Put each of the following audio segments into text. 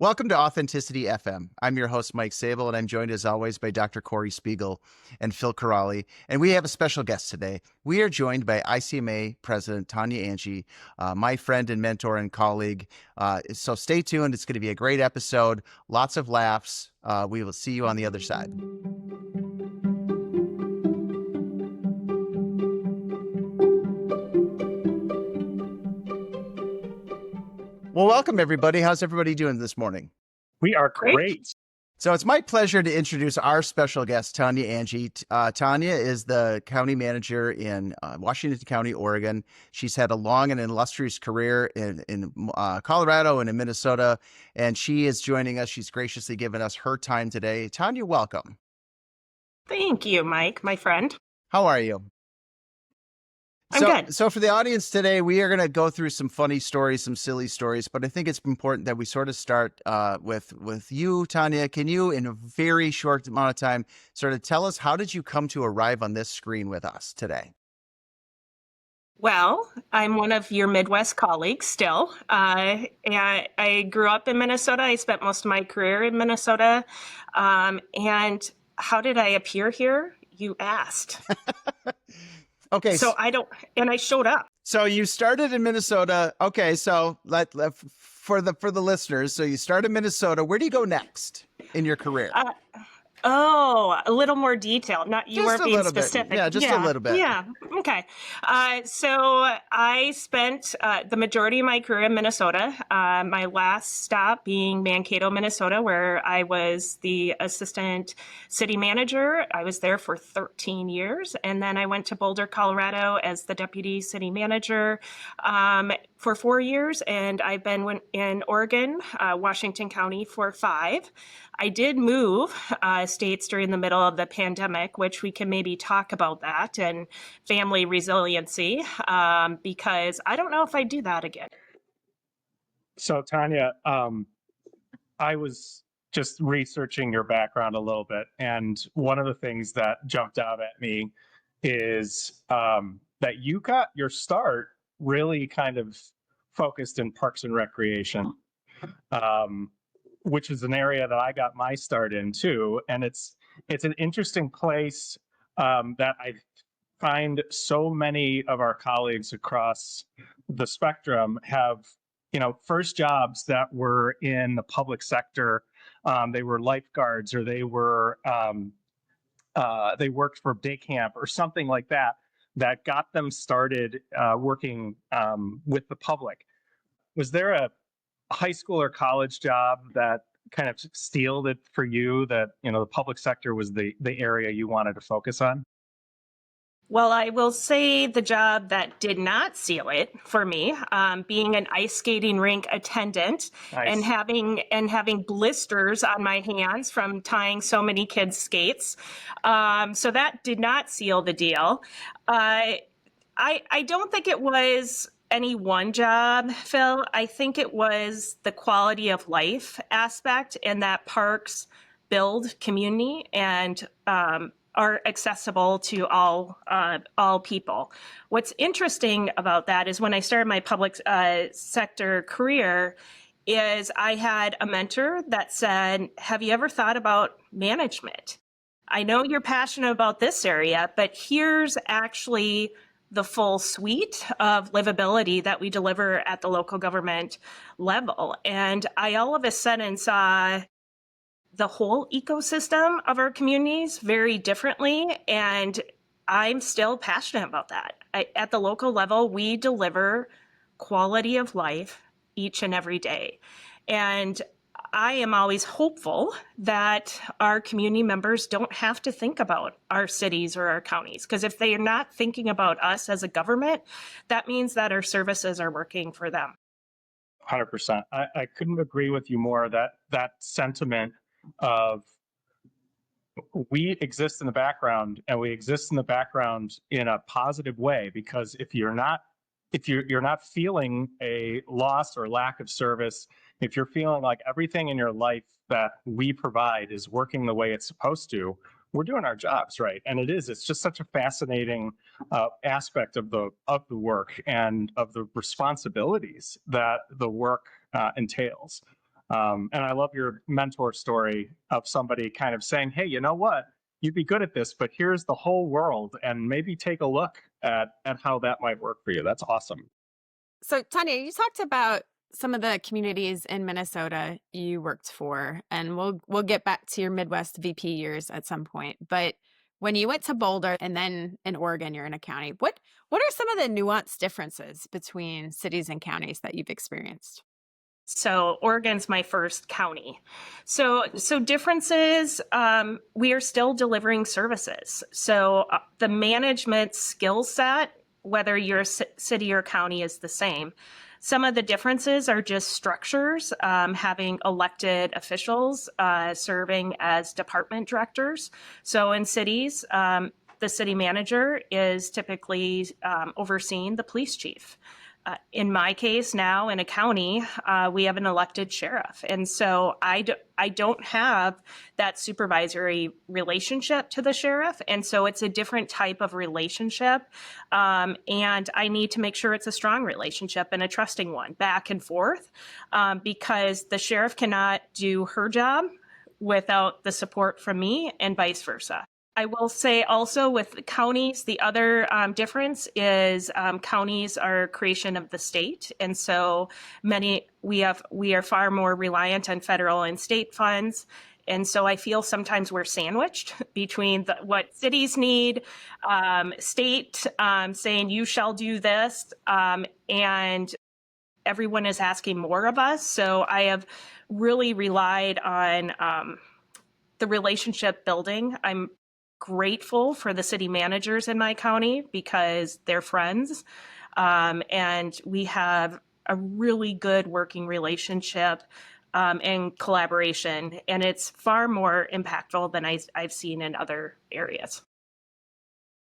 Welcome to AuthentiCity FM. I'm your host, Mike Sable, and I'm joined as always by Dr. Corey Spiegel and Phil Corrali. And we have a special guest today. We are joined by ICMA President Tanya Ange, my friend and mentor and colleague. So stay tuned. It's going to be a great episode. Lots of laughs. We will see you on the other side. Well, welcome, everybody. How's everybody doing this morning? We are great. So it's my pleasure to introduce our special guest, Tanya Ange. Tanya is the county manager in Washington County, Oregon. She's had a long and illustrious career in Colorado and in Minnesota, and she is joining us. She's graciously given us her time today. Tanya, welcome. Thank you, Mike, my friend. How are you? I'm good. So for the audience today, we are going to go through some funny stories, some silly stories, but I think it's important that we sort of start with you, Tanya. Can you, in a very short amount of time, sort of tell us how did you come to arrive on this screen with us today? Well, I'm one of your Midwest colleagues still. And I grew up in Minnesota. I spent most of my career in Minnesota. And how did I appear here? You asked. Okay. So I showed up. So you started in Minnesota. Okay. So for the listeners, so you started in Minnesota. Where do you go next in your career? A little more detail. You weren't being specific. Yeah, just a little bit. Yeah. Okay. So I spent the majority of my career in Minnesota. My last stop being Mankato, Minnesota, where I was the assistant city manager. I was there for 13 years. And then I went to Boulder, Colorado as the deputy city manager for 4 years. And I've been in Oregon, Washington County for 5. I did move states during the middle of the pandemic, which we can maybe talk about that and family resiliency, because I don't know if I'd do that again. So Tanya, I was just researching your background a little bit, and one of the things that jumped out at me is that you got your start really kind of focused in parks and recreation. Which is an area that I got my start in too. And it's an interesting place that I find so many of our colleagues across the spectrum have, first jobs that were in the public sector. They were lifeguards, or they worked for day camp or something like that, that got them started working with the public. Was there a high school or college job that kind of sealed it for you, that the public sector was the area you wanted to focus on? Well, I will say the job that did not seal it for me, being an ice skating rink attendant. Nice. and having blisters on my hands from tying so many kids' skates. So that did not seal the deal. I don't think it was any one job, Phil. I think it was the quality of life aspect, and that parks build community and are accessible to all people. What's interesting about that is when I started my public sector career, is I had a mentor that said, "Have you ever thought about management? I know you're passionate about this area, but here's actually the full suite of livability that we deliver at the local government level." And I all of a sudden saw the whole ecosystem of our communities very differently. And I'm still passionate about that. At the local level, we deliver quality of life each and every day. And I am always hopeful that our community members don't have to think about our cities or our counties, because if they are not thinking about us as a government, that means that our services are working for them. 100%. I couldn't agree with you more. That sentiment of we exist in the background, and we exist in the background in a positive way, because if you're not feeling a loss or lack of service, if you're feeling like everything in your life that we provide is working the way it's supposed to, we're doing our jobs right. And it's just such a fascinating aspect of the work and of the responsibilities that the work entails. And I love your mentor story of somebody kind of saying, hey, you know what? You'd be good at this, but here's the whole world, and maybe take a look at how that might work for you. That's awesome. So, Tanya, you talked about some of the communities in Minnesota you worked for, and we'll get back to your Midwest VP years at some point. But when you went to Boulder and then in Oregon, you're in a county. What are some of the nuanced differences between cities and counties that you've experienced? So Oregon's my first county. So differences. We are still delivering services. So the management skill set, whether you're a city or county, is the same. Some of the differences are just structures, having elected officials serving as department directors. So in cities, the city manager is typically overseeing the police chief. In my case now in a county, we have an elected sheriff. And so I don't have that supervisory relationship to the sheriff. And so it's a different type of relationship. And I need to make sure it's a strong relationship and a trusting one back and forth, because the sheriff cannot do her job without the support from me and vice versa. I will say also with counties, the other difference is counties are a creation of the state. And so we are far more reliant on federal and state funds. And so I feel sometimes we're sandwiched between what cities need, state saying you shall do this, and everyone is asking more of us. So I have really relied on the relationship building. I'm grateful for the city managers in my county because they're friends. And we have a really good working relationship and collaboration. And it's far more impactful than I've seen in other areas.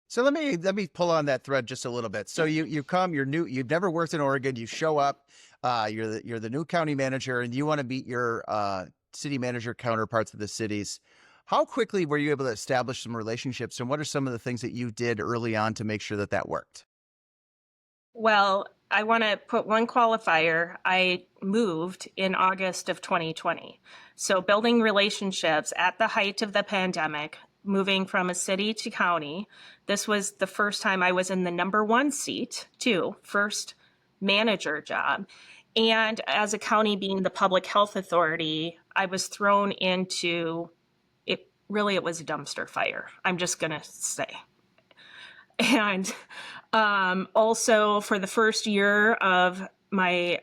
So let me pull on that thread just a little bit. So you come, you're new, you've never worked in Oregon, you show up, you're the new county manager, and you want to meet your city manager counterparts of the cities. How quickly were you able to establish some relationships, and what are some of the things that you did early on to make sure that worked? Well, I want to put one qualifier. I moved in August of 2020. So building relationships at the height of the pandemic, moving from a city to county. This was the first time I was in the number one seat, too, first manager job. And as a county being the public health authority, I was thrown into it. Really, it was a dumpster fire. I'm just going to say. And also for the first year of my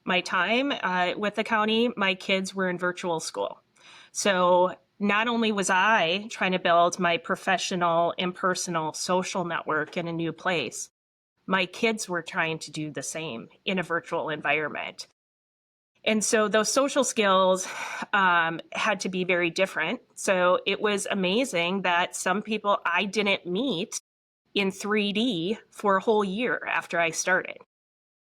my time with the county, my kids were in virtual school. So not only was I trying to build my professional, impersonal, social network in a new place, my kids were trying to do the same in a virtual environment. And so those social skills had to be very different. So it was amazing that some people I didn't meet in 3D for a whole year after I started.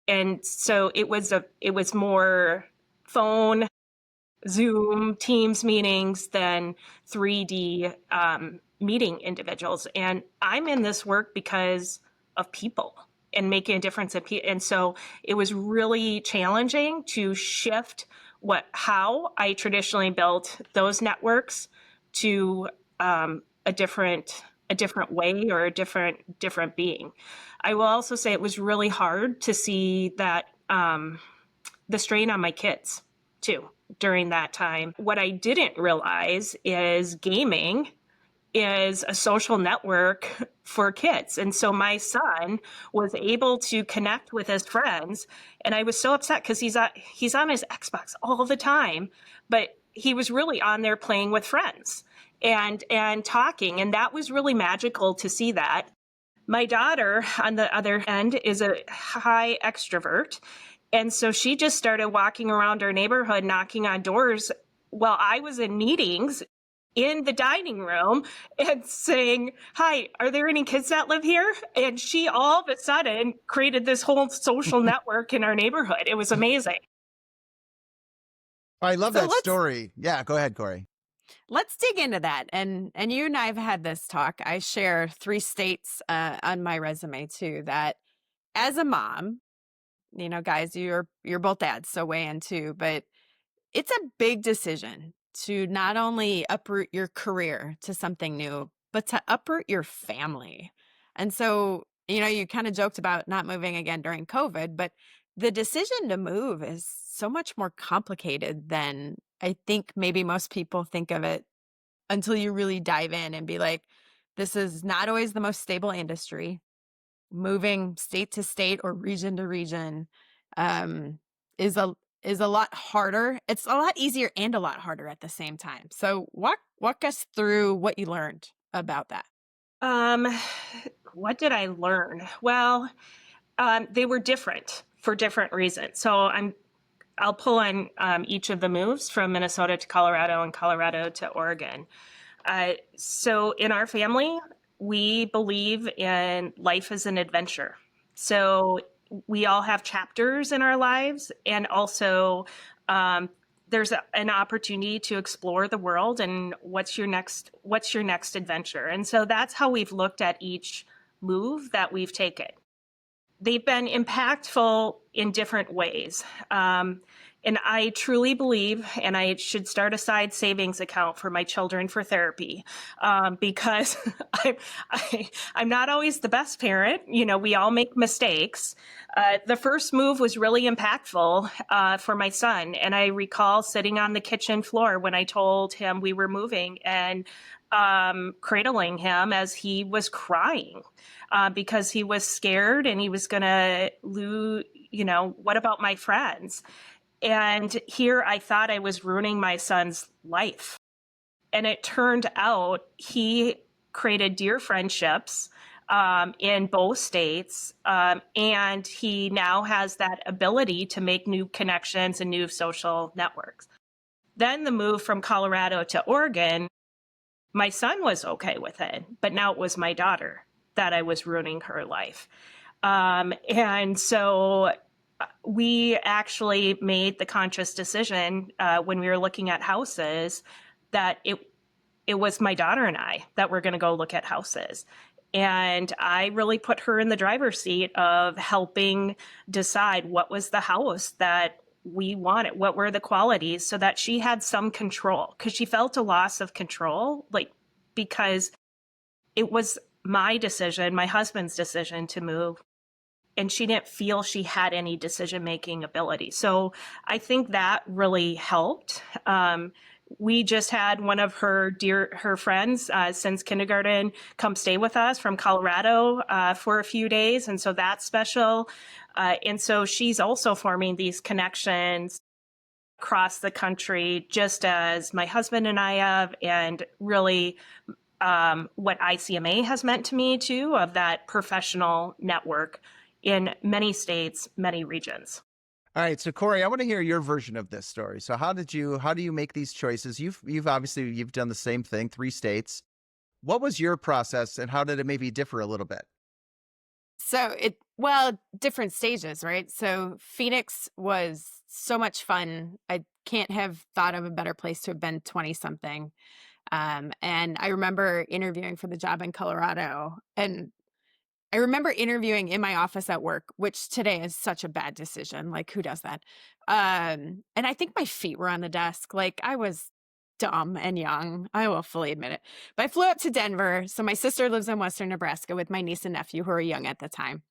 And so it was more phone, Zoom, Teams meetings than 3D meeting individuals. And I'm in this work because of people and making a difference in people. And so it was really challenging to shift how I traditionally built those networks to a different way or a different being. I will also say it was really hard to see that the strain on my kids too during that time. What I didn't realize is gaming is a social network for kids. And so my son was able to connect with his friends. And I was so upset because he's on his Xbox all the time, but he was really on there playing with friends and talking. And that was really magical to see that. My daughter, on the other end, is a high extrovert. And so she just started walking around our neighborhood, knocking on doors while I was in meetings in the dining room and saying, "Hi, are there any kids that live here?" And she all of a sudden created this whole social network in our neighborhood. It was amazing. I love that story. Yeah, go ahead, Corey. Let's dig into that. And you and I have had this talk. I share 3 states on my resume too, that as a mom, guys, you're both dads, so weigh in too, but it's a big decision to not only uproot your career to something new, but to uproot your family. And so, you kind of joked about not moving again during COVID, but the decision to move is so much more complicated than I think maybe most people think of it until you really dive in and be like, this is not always the most stable industry. Moving state to state or region to region um, is a lot harder. It's a lot easier and a lot harder at the same time. So walk us through what you learned about that. Um, what did I learn? Well, they were different for different reasons. So I'll pull on each of the moves from Minnesota to Colorado and Colorado to Oregon. So in our family, we believe in life as an adventure. So we all have chapters in our lives, and also there's an opportunity to explore the world and what's your next adventure. And so that's how we've looked at each move that we've taken. They've been impactful in different ways. And I truly believe, and I should start a side savings account for my children for therapy, because I'm not always the best parent. We all make mistakes. The first move was really impactful for my son. And I recall sitting on the kitchen floor when I told him we were moving and cradling him as he was crying. Because he was scared and he was going to lose, what about my friends? And here I thought I was ruining my son's life. And it turned out he created dear friendships in both states. And he now has that ability to make new connections and new social networks. Then the move from Colorado to Oregon, my son was okay with it, but now it was my daughter that I was ruining her life. And so we actually made the conscious decision when we were looking at houses that it was my daughter and I that were going to go look at houses. And I really put her in the driver's seat of helping decide what was the house that we wanted, what were the qualities, so that she had some control, because she felt a loss of control, because it was my decision, my husband's decision to move, and she didn't feel she had any decision-making ability. So I think that really helped. We just had one of her friends since kindergarten come stay with us from Colorado for a few days. And so that's special. And so she's also forming these connections across the country, just as my husband and I have, and really what ICMA has meant to me too, of that professional network in many states, many regions. All right, so Corey, I want to hear your version of this story. So how do you make these choices? You've obviously done the same thing, 3 states. What was your process, and how did it maybe differ a little bit? So different stages, right? So Phoenix was so much fun. I can't have thought of a better place to have been 20 something. And I remember interviewing for the job in Colorado, and I remember interviewing in my office at work, which today is such a bad decision. Like, who does that? And I think my feet were on the desk. Like, I was dumb and young. I will fully admit it. But I flew up to Denver. So my sister lives in Western Nebraska with my niece and nephew, who are young at the time.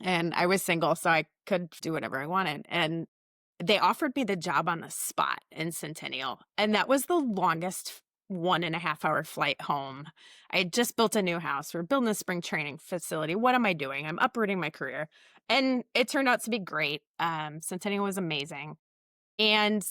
And I was single, so I could do whatever I wanted. And they offered me the job on the spot in Centennial. And that was the longest 1.5-hour flight home. I had just built a new house. We're building a spring training facility. What am I doing? I'm uprooting my career. And it turned out to be great. Centennial was amazing. And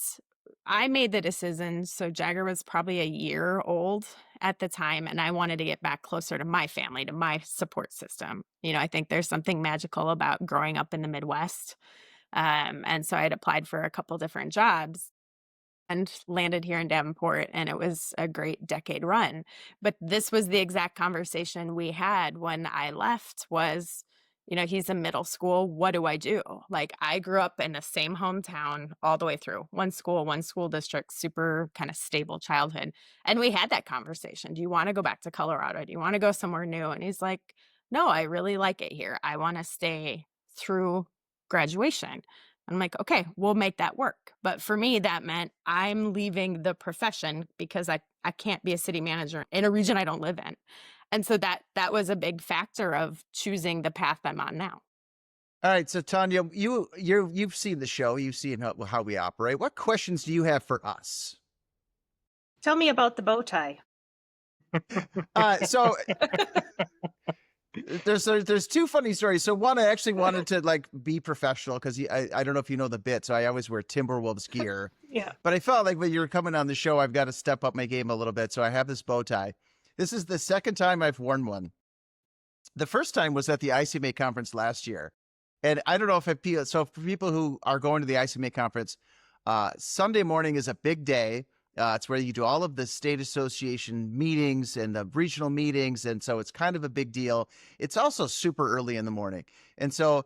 I made the decision. So Jagger was probably a year old at the time, and I wanted to get back closer to my family, to my support system. I think there's something magical about growing up in the Midwest. And so I had applied for a couple different jobs and landed here in Davenport, and it was a great decade run. But this was the exact conversation we had when I left was, he's in middle school. What do I do? Like, I grew up in the same hometown all the way through. One school district, super kind of stable childhood. And we had that conversation. Do you want to go back to Colorado? Do you want to go somewhere new? And he's like, no, I really like it here. I want to stay through graduation. I'm like, okay, we'll make that work. But for me, that meant I'm leaving the profession because I can't be a city manager in a region I don't live in. And so that was a big factor of choosing the path I'm on now. All right, so Tanya, you've seen the show, you've seen how we operate. What questions do you have for us? Tell me about the bow tie. So there's two funny stories. So one, I actually wanted to like be professional because I don't know if you know the bit, so I always wear Timberwolves gear. Yeah. But I felt like when you were coming on the show, I've got to step up my game a little bit. So I have this bow tie. This is the second time I've worn one. The first time was at the ICMA conference last year. And I don't know if so for people who are going to the ICMA conference, Sunday morning is a big day. It's where you do all of the state association meetings and the regional meetings. And so it's kind of a big deal. It's also super early in the morning. And so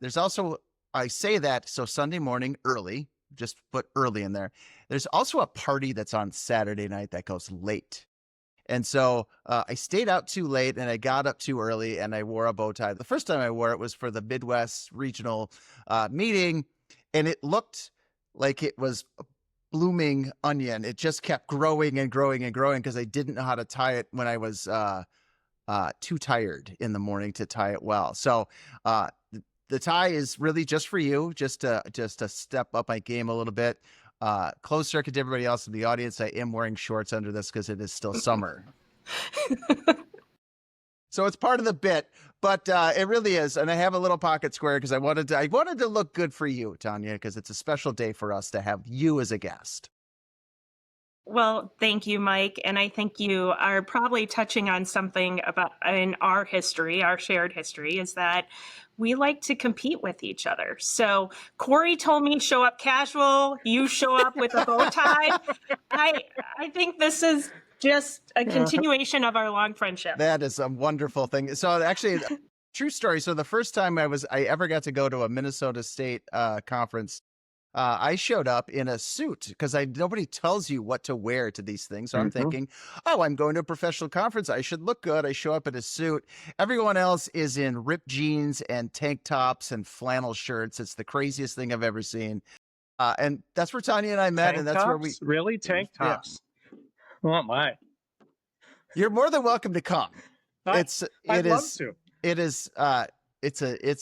there's also, I say that, so Sunday morning early, just put early in there. There's also a party that's on Saturday night that goes late. And so I stayed out too late and I got up too early and I wore a bow tie. The first time I wore it was for the Midwest regional meeting, and it looked like it was a blooming onion. It just kept growing and growing and growing because I didn't know how to tie it when I was too tired in the morning to tie it well. So the tie is really just for you, just to step up my game a little bit. Closed circuit to everybody else in the audience, I am wearing shorts under this because it is still summer. So it's part of the bit, but it really is. And I have a little pocket square because I wanted to look good for you, Tanya, because it's a special day for us to have you as a guest. Well, thank you, Mike. And I think you are probably touching on something about in our history, our shared history, is that we like to compete with each other. So Corey told me show up casual, you show up with a bow tie. I think this is just a continuation of our long friendship. That is a wonderful thing. So actually, true story. So the first time I ever got to go to a Minnesota State conference, I showed up in a suit because nobody tells you what to wear to these things. So I'm thinking, oh, I'm going to a professional conference. I should look good. I show up in a suit. Everyone else is in ripped jeans and tank tops and flannel shirts. It's the craziest thing I've ever seen. And that's where Tanya and I met. Tank and that's tops? where we Really? Tank tops? Oh my. You're more than welcome to come. I'd love to. It's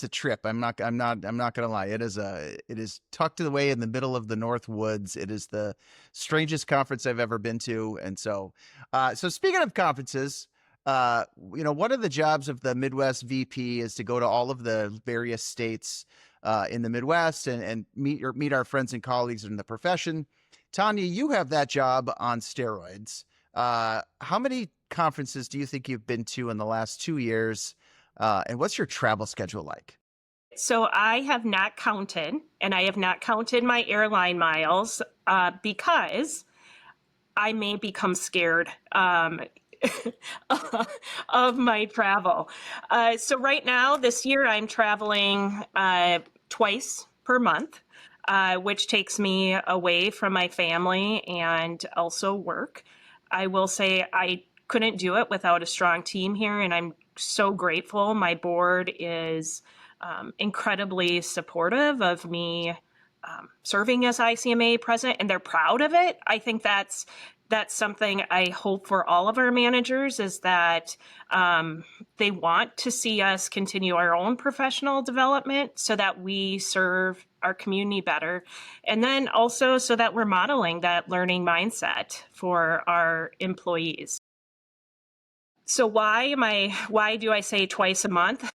a trip. I'm not gonna lie. It is tucked away in the middle of the North Woods. It is the strangest conference I've ever been to. And so speaking of conferences, one of the jobs of the Midwest VP is to go to all of the various states in the Midwest and meet our friends and colleagues in the profession. Tanya, you have that job on steroids. How many conferences do you think you've been to in the last 2 years? And what's your travel schedule like? So I have not counted, and I have not counted my airline miles because I may become scared of my travel. So right now, this year, I'm traveling twice per month, which takes me away from my family and also work. I will say I couldn't do it without a strong team here, and I'm so grateful. My board is incredibly supportive of me serving as ICMA president, and they're proud of it. I think that's something I hope for all of our managers is that they want to see us continue our own professional development so that we serve our community better. And then also so that we're modeling that learning mindset for our employees. So why do I say twice a month?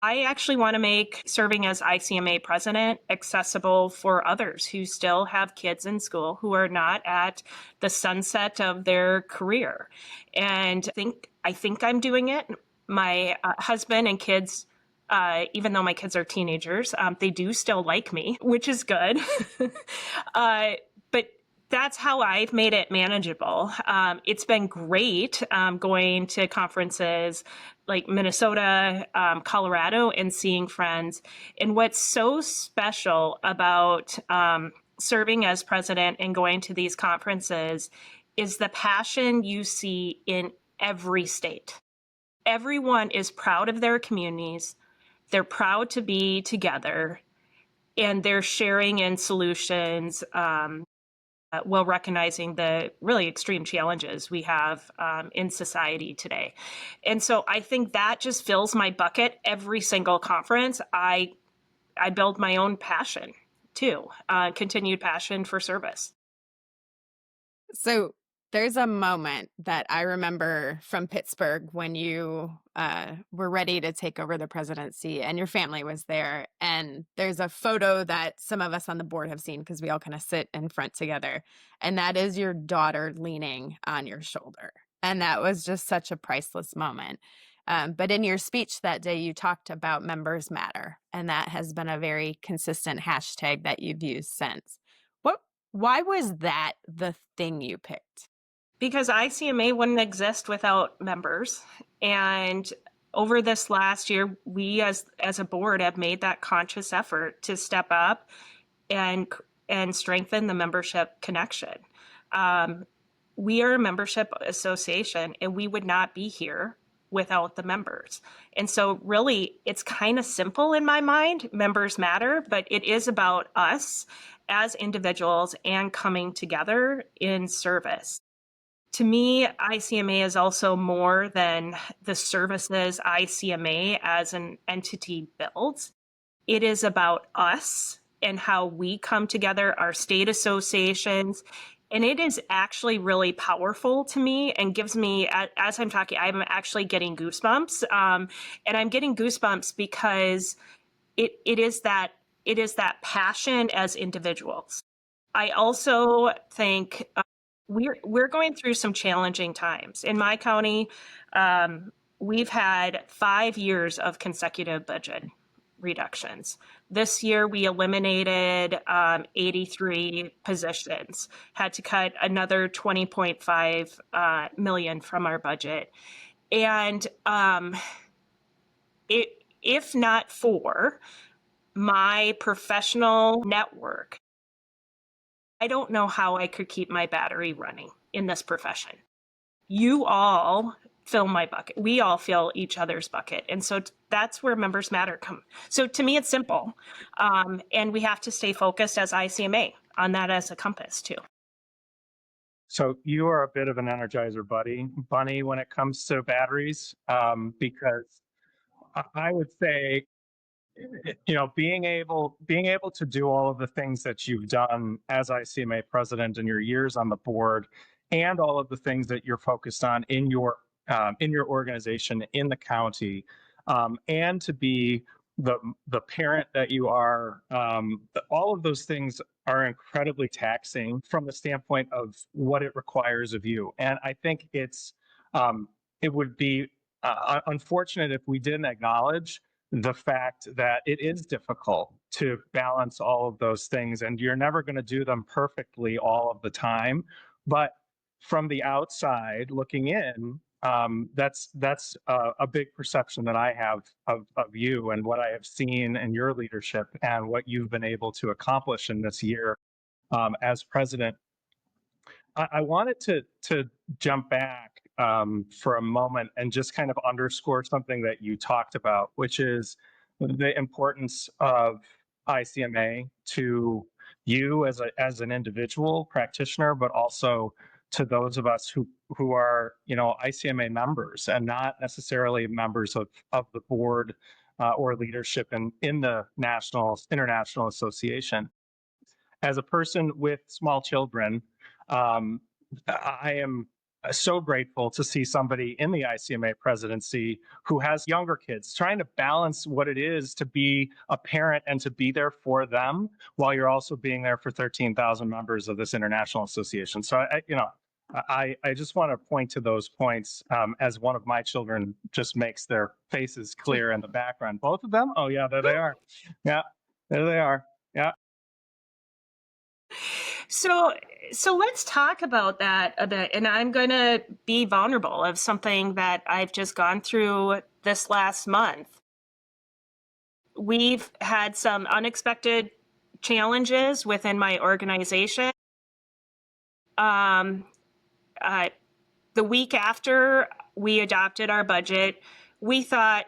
I actually want to make serving as ICMA president accessible for others who still have kids in school who are not at the sunset of their career. And I think I'm doing it. My husband and kids, even though my kids are teenagers, they do still like me, which is good. But that's how I've made it manageable. It's been great going to conferences like Minnesota, Colorado, and seeing friends. And what's so special about serving as president and going to these conferences is the passion you see in every state. Everyone is proud of their communities. They're proud to be together. and they're sharing in solutions while recognizing the really extreme challenges we have in society today. And so I think that just fills my bucket every single conference. I build my own passion too, continued passion for service. So there's a moment that I remember from Pittsburgh when you were ready to take over the presidency and your family was there. And there's a photo that some of us on the board have seen because we all kind of sit in front together. And that is your daughter leaning on your shoulder. And that was just such a priceless moment. But in your speech that day, you talked about members matter. And that has been a very consistent hashtag that you've used since. Why was that the thing you picked? Because ICMA wouldn't exist without members. And over this last year, we as a board have made that conscious effort to step up and strengthen the membership connection. We are a membership association, and we would not be here without the members. And so really, it's kind of simple in my mind. Members matter, but it is about us as individuals and coming together in service. To me, ICMA is also more than the services ICMA as an entity builds. It is about us and how we come together, our state associations. And it is actually really powerful to me and gives me, as I'm talking, I'm actually getting goosebumps. And I'm getting goosebumps because it is that passion as individuals. I also think we're going through some challenging times. In my county, we've had 5 years of consecutive budget reductions. This year, we eliminated 83 positions, had to cut another 20.5 million from our budget. And if not for my professional network, I don't know how I could keep my battery running in this profession. You all fill my bucket. We all fill each other's bucket. And so that's where members matter come. So to me, it's simple. And we have to stay focused as ICMA on that as a compass too. So you are a bit of an energizer bunny when it comes to batteries, because I would say, being able to do all of the things that you've done as ICMA president in your years on the board, and all of the things that you're focused on in your organization in the county, and to be the parent that you are, all of those things are incredibly taxing from the standpoint of what it requires of you. And I think it would be unfortunate if we didn't acknowledge the fact that it is difficult to balance all of those things, and you're never going to do them perfectly all of the time. But from the outside looking in, that's a big perception that I have of you and what I have seen in your leadership and what you've been able to accomplish in this year as president. I wanted to jump back for a moment and just kind of underscore something that you talked about, which is the importance of ICMA to you as an individual practitioner, but also to those of us who are ICMA members and not necessarily members of the board or leadership in the international association. As a person with small children, I am so grateful to see somebody in the ICMA presidency who has younger kids, trying to balance what it is to be a parent and to be there for them while you're also being there for 13,000 members of this international association. So I just want to point to those points as one of my children just makes their faces clear in the background. Both of them? Oh yeah, there they are. Yeah, there they are. Yeah. So let's talk about that a bit. And I'm going to be vulnerable of something that I've just gone through this last month. We've had some unexpected challenges within my organization. The week after we adopted our budget, we thought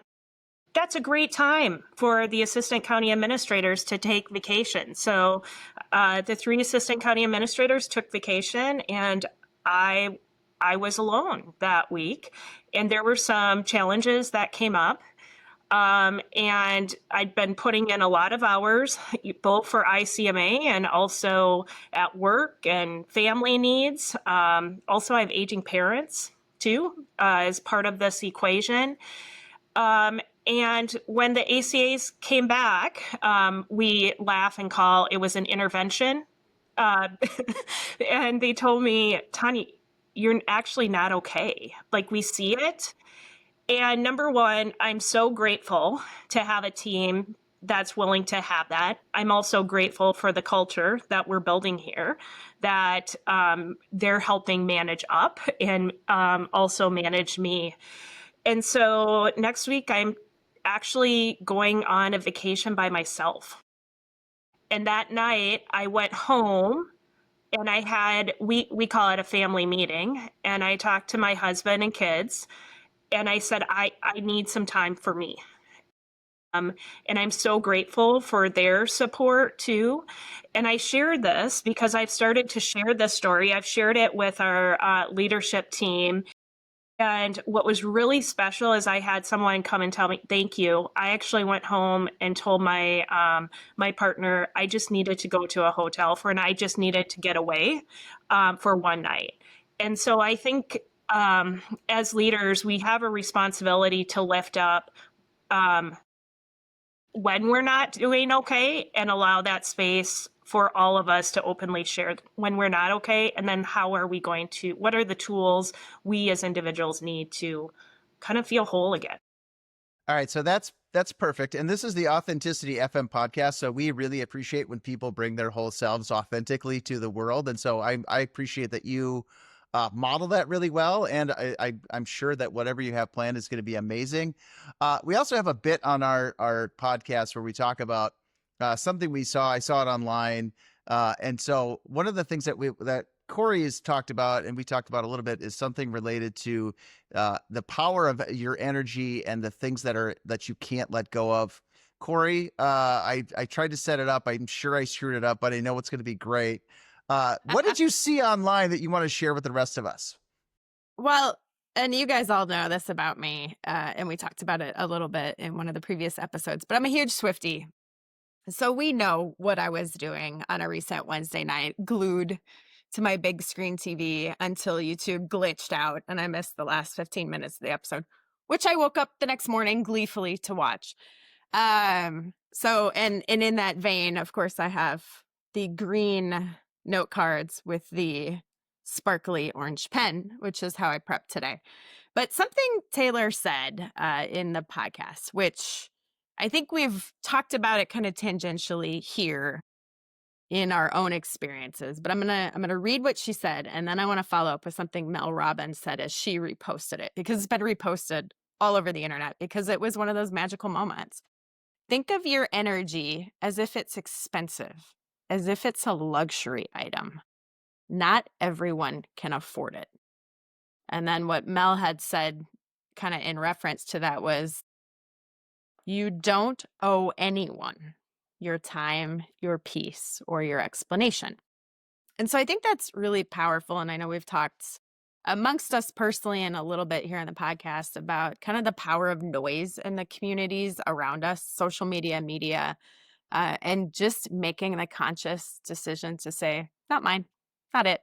That's a great time for the assistant county administrators to take vacation. So the 3 assistant county administrators took vacation, and I was alone that week. And there were some challenges that came up. And I'd been putting in a lot of hours, both for ICMA and also at work and family needs. Also, I have aging parents too, as part of this equation. And when the ACAs came back, we laugh and call it was an intervention. Uh, and they told me, Tanya, you're actually not okay. Like, we see it. And number one, I'm so grateful to have a team that's willing to have that. I'm also grateful for the culture that we're building here, that they're helping manage up and also manage me. And so next week, I'm actually going on a vacation by myself. And that night, I went home and I had, we call it a family meeting. And I talked to my husband and kids. And I said, I need some time for me. And I'm so grateful for their support too. And I shared this because I've started to share this story. I've shared it with our leadership team. And what was really special is I had someone come and tell me, thank you. I actually went home and told my my partner, I just needed to go to a hotel I just needed to get away for one night. And so I think as leaders, we have a responsibility to lift up when we're not doing okay and allow that space for all of us to openly share when we're not okay. And then how are we going to, what are the tools we as individuals need to kind of feel whole again? All right, so that's perfect. And this is the AuthentiCity FM podcast. So we really appreciate when people bring their whole selves authentically to the world. And so I appreciate that you model that really well. And I'm sure that whatever you have planned is going to be amazing. We also have a bit on our podcast where we talk about something we saw. I saw it online. And so one of the things that Corey has talked about, and we talked about a little bit, is something related to the power of your energy and the things that you can't let go of. Corey, I tried to set it up. I'm sure I screwed it up, but I know it's going to be great. What did you see online that you want to share with the rest of us? Well, and you guys all know this about me, and we talked about it a little bit in one of the previous episodes, but I'm a huge Swiftie. So we know what I was doing on a recent Wednesday night, glued to my big screen TV until YouTube glitched out and I missed the last 15 minutes of the episode, which I woke up the next morning gleefully to watch. So, and in that vein, of course, I have the green note cards with the sparkly orange pen, which is how I prepped today. But something Taylor said in the podcast, which I think we've talked about it kind of tangentially here in our own experiences, but I'm gonna read what she said, and then I want to follow up with something Mel Robbins said as she reposted it, because it's been reposted all over the internet because it was one of those magical moments. Think of your energy as if it's expensive, as if it's a luxury item. Not everyone can afford it. And then what Mel had said kind of in reference to that was, you don't owe anyone your time, your peace, or your explanation. And so I think that's really powerful. And I know we've talked amongst us personally and a little bit here on the podcast about kind of the power of noise in the communities around us, social media, and just making the conscious decision to say, not mine, not it.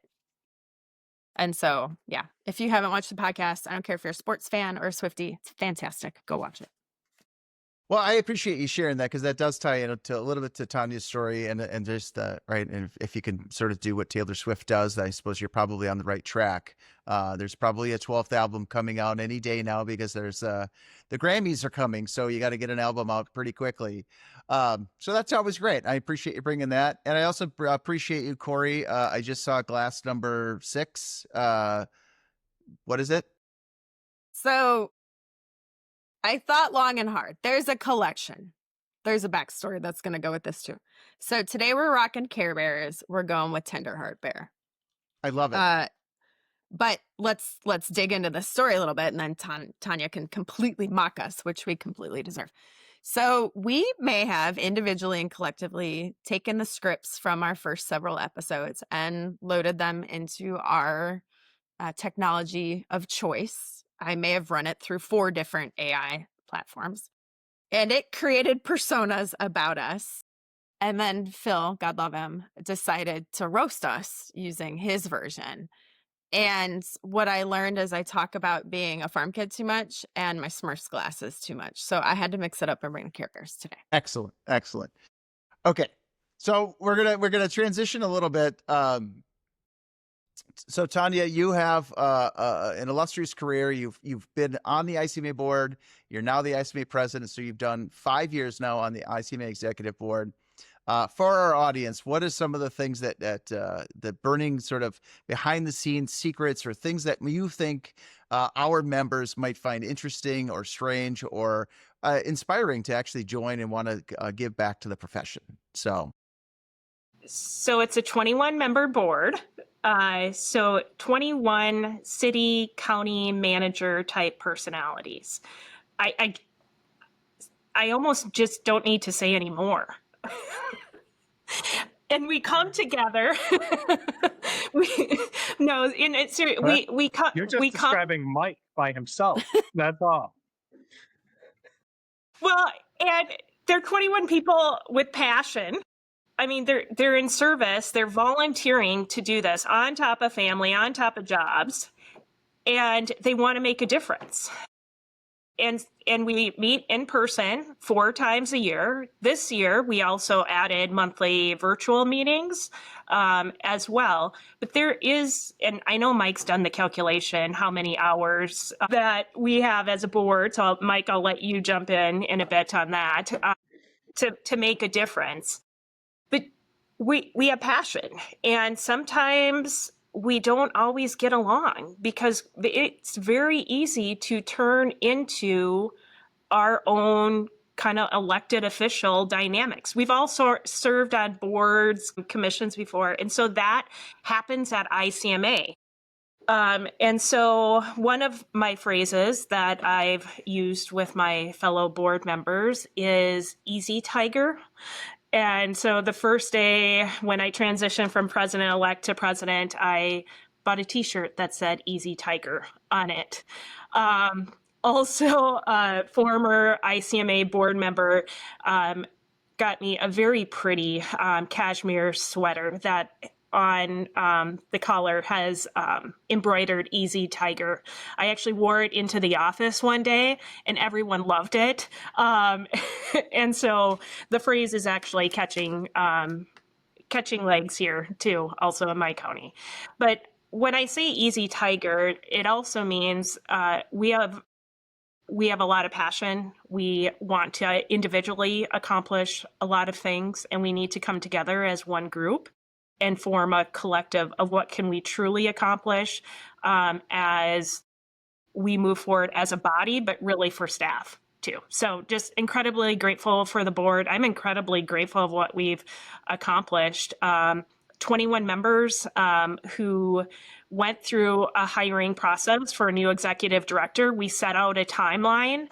And so, yeah, if you haven't watched the podcast, I don't care if you're a sports fan or a Swiftie, it's fantastic. Go watch it. Well, I appreciate you sharing that, because that does tie into a little bit to Tanya's story, and just right. And if you can sort of do what Taylor Swift does, I suppose you're probably on the right track. There's probably a 12th album coming out any day now, because there's the Grammys are coming, so you got to get an album out pretty quickly. So that's always great. I appreciate you bringing that, and I also appreciate you, Corey. I just saw Glass number 6. What is it? So I thought long and hard. There's a collection. There's a backstory that's going to go with this too. So today we're rocking Care Bears. We're going with Tenderheart Bear. I love it. But let's dig into the story a little bit, and then Tanya can completely mock us, which we completely deserve. So we may have individually and collectively taken the scripts from our first several episodes and loaded them into our technology of choice. I may have run it through 4 different AI platforms, and it created personas about us. And then Phil, God love him, decided to roast us using his version. And what I learned is I talk about being a farm kid too much and my Smurfs glasses too much. So I had to mix it up and bring characters today. Excellent. Excellent. Okay. So we're gonna transition a little bit. So Tanya, you have an illustrious career. You've been on the ICMA board. You're now the ICMA president. So you've done 5 years now on the ICMA executive board. For our audience, what are some of the things that the burning sort of behind the scenes secrets or things that you think our members might find interesting or strange or inspiring to actually join and want to give back to the profession? So it's a 21 member board. So 21 city, county manager type personalities. I almost just don't need to say any more. And we come together. we come. You're just describing Mike by himself. That's all. Well, and they're 21 people with passion. I mean, they're in service. They're volunteering to do this on top of family, on top of jobs, and they want to make a difference. And we meet in person 4 times a year. This year, we also added monthly virtual meetings as well. But there is, and I know Mike's done the calculation, how many hours that we have as a board. So Mike, I'll let you jump in a bit on that to make a difference. But we have passion, and sometimes we don't always get along because it's very easy to turn into our own kind of elected official dynamics. We've also served on boards, commissions before, and so that happens at ICMA. And so one of my phrases that I've used with my fellow board members is easy tiger. And so the first day when I transitioned from president-elect to president, I bought a T-shirt that said Easy Tiger on it. Also, a former ICMA board member got me a very pretty cashmere sweater that on the collar has embroidered Easy Tiger. I actually wore it into the office one day and everyone loved it. And so the phrase is actually catching legs here too, also in my county. But when I say Easy Tiger, it also means we have a lot of passion. We want to individually accomplish a lot of things, and we need to come together as one group and form a collective of what can we truly accomplish as we move forward as a body, but really for staff too. So just incredibly grateful for the board. I'm incredibly grateful of what we've accomplished. 21 members who went through a hiring process for a new executive director. We set out a timeline,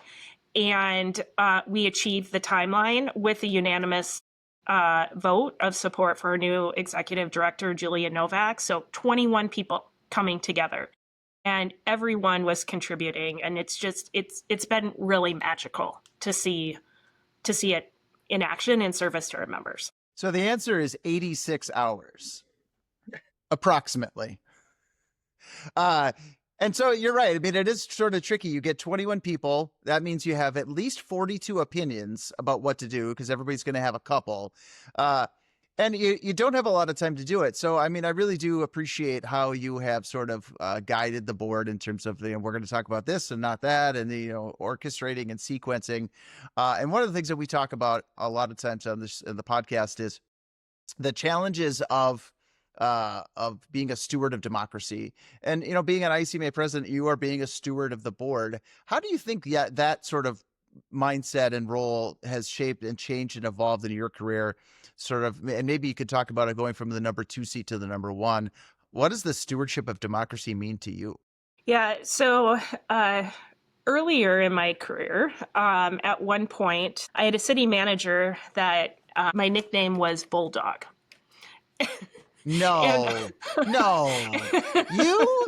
and we achieved the timeline with a unanimous vote of support for a new executive director, Julia Novak. So 21 people coming together, and everyone was contributing. And it's been really magical to see it in action in service to our members. So the answer is 86 hours, approximately. And so you're right. I mean, it is sort of tricky. You get 21 people. That means you have at least 42 opinions about what to do because everybody's going to have a couple. And you don't have a lot of time to do it. So, I mean, I really do appreciate how you have sort of guided the board in terms of, we're going to talk about this and not that, and, orchestrating and sequencing. And one of the things that we talk about a lot of times on the podcast is the challenges of being a steward of democracy. And, being an ICMA president, you are being a steward of the board. How do you think that sort of mindset and role has shaped and changed and evolved in your career? And maybe you could talk about it going from the number 2 seat to the number 1. What does the stewardship of democracy mean to you? Yeah. So earlier in my career, at one point, I had a city manager that my nickname was Bulldog. No, no, you?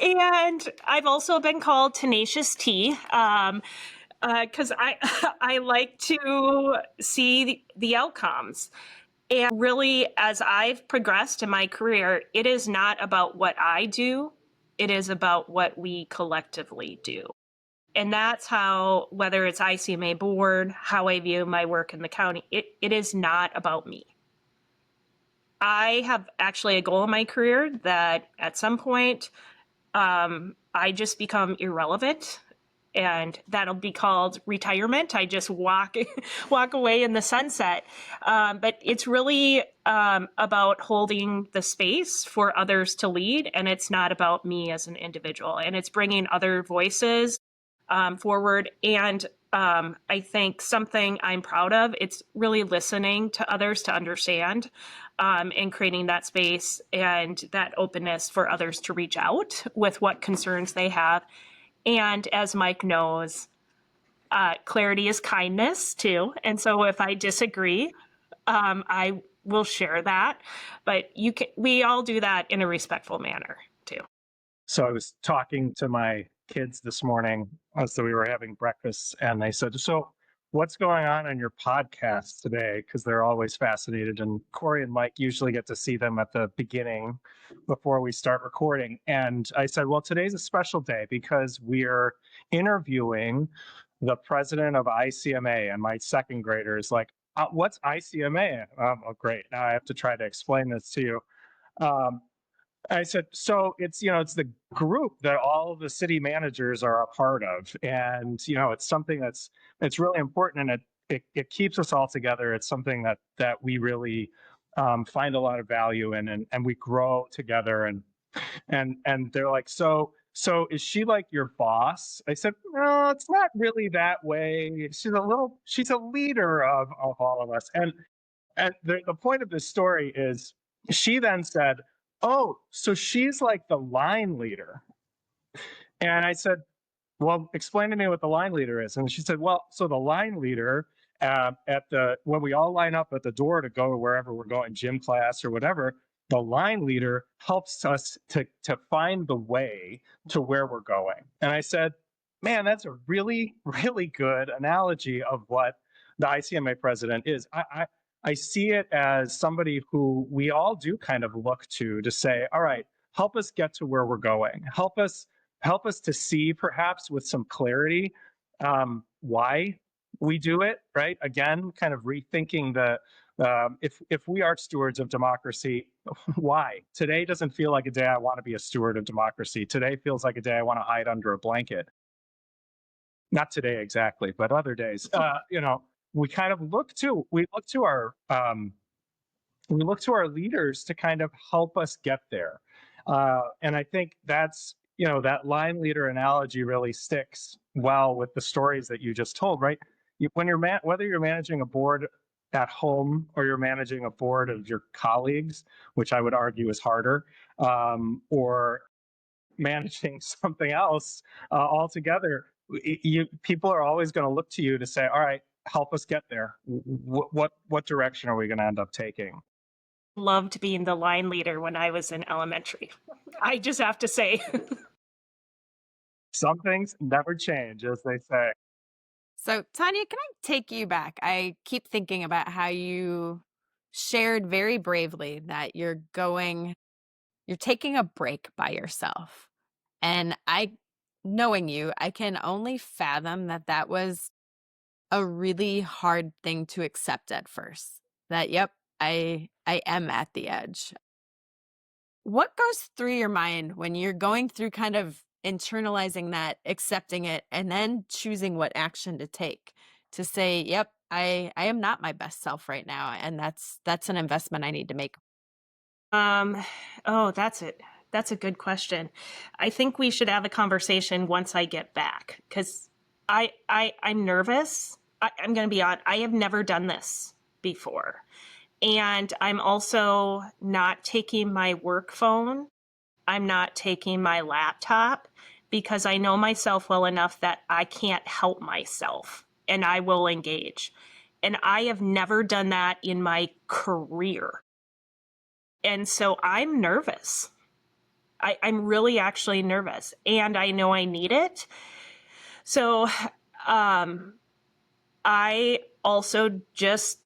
And I've also been called Tenacious T, because I like to see the outcomes. And really, as I've progressed in my career, it is not about what I do, it is about what we collectively do. And that's how, whether it's ICMA board, how I view my work in the county, it is not about me. I have actually a goal in my career that at some point I just become irrelevant, and that'll be called retirement. I just walk away in the sunset. But it's really about holding the space for others to lead, and it's not about me as an individual. And it's bringing other voices forward. And I think something I'm proud of, it's really listening to others to understand, and creating that space and that openness for others to reach out with what concerns they have. And as Mike knows, clarity is kindness too. And so if I disagree, I will share that. But we all do that in a respectful manner too. So I was talking to my kids this morning as we were having breakfast, and they said, "So, what's going on your podcast today?" Because they're always fascinated, and Corey and Mike usually get to see them at the beginning before we start recording. And I said, "Well, today's a special day because we're interviewing the president of ICMA," and my second grader is like, "What's ICMA?" Oh, great! Now I have to try to explain this to you. Um, I said, so it's the group that all of the city managers are a part of. And, it's something it's really important, and it keeps us all together. It's something that we really find a lot of value in, and we grow together. And they're like, so is she like your boss? I said, no, it's not really that way. She's a leader of all of us. And the point of this story is she then said, oh, so she's like the line leader. And I said, well, explain to me what the line leader is. And she said, well, so the line leader when we all line up at the door to go wherever we're going, gym class or whatever, the line leader helps us to find the way to where we're going. And I said, man, that's a really, really good analogy of what the ICMA president is. I see it as somebody who we all do kind of look to say, all right, help us get to where we're going. Help us to see, perhaps with some clarity, why we do it, right? Again, kind of rethinking if we are stewards of democracy, why? Today doesn't feel like a day I want to be a steward of democracy. Today feels like a day I want to hide under a blanket. Not today exactly, but other days. We kind of look to our leaders to kind of help us get there. And I think that's, that line leader analogy really sticks well with the stories that you just told, right? Whether you're managing a board at home or you're managing a board of your colleagues, which I would argue is harder, or managing something else altogether, people are always going to look to you to say, all right, help us get there. What direction are we going to end up taking? Loved being the line leader when I was in elementary. I just have to say. Some things never change, as they say. So, Tanya, can I take you back? I keep thinking about how you shared very bravely that you're taking a break by yourself. And knowing you, I can only fathom that was a really hard thing to accept at first. That, yep, I am at the edge. What goes through your mind when you're going through kind of internalizing that, accepting it, and then choosing what action to take to say, yep, I am not my best self right now, and that's an investment I need to make? Oh, that's it. That's a good question. I think we should have a conversation once I get back, because I'm nervous. I'm going to be honest. I have never done this before. And I'm also not taking my work phone. I'm not taking my laptop because I know myself well enough that I can't help myself and I will engage. And I have never done that in my career. And so I'm nervous. I'm really actually nervous, and I know I need it. So I also just,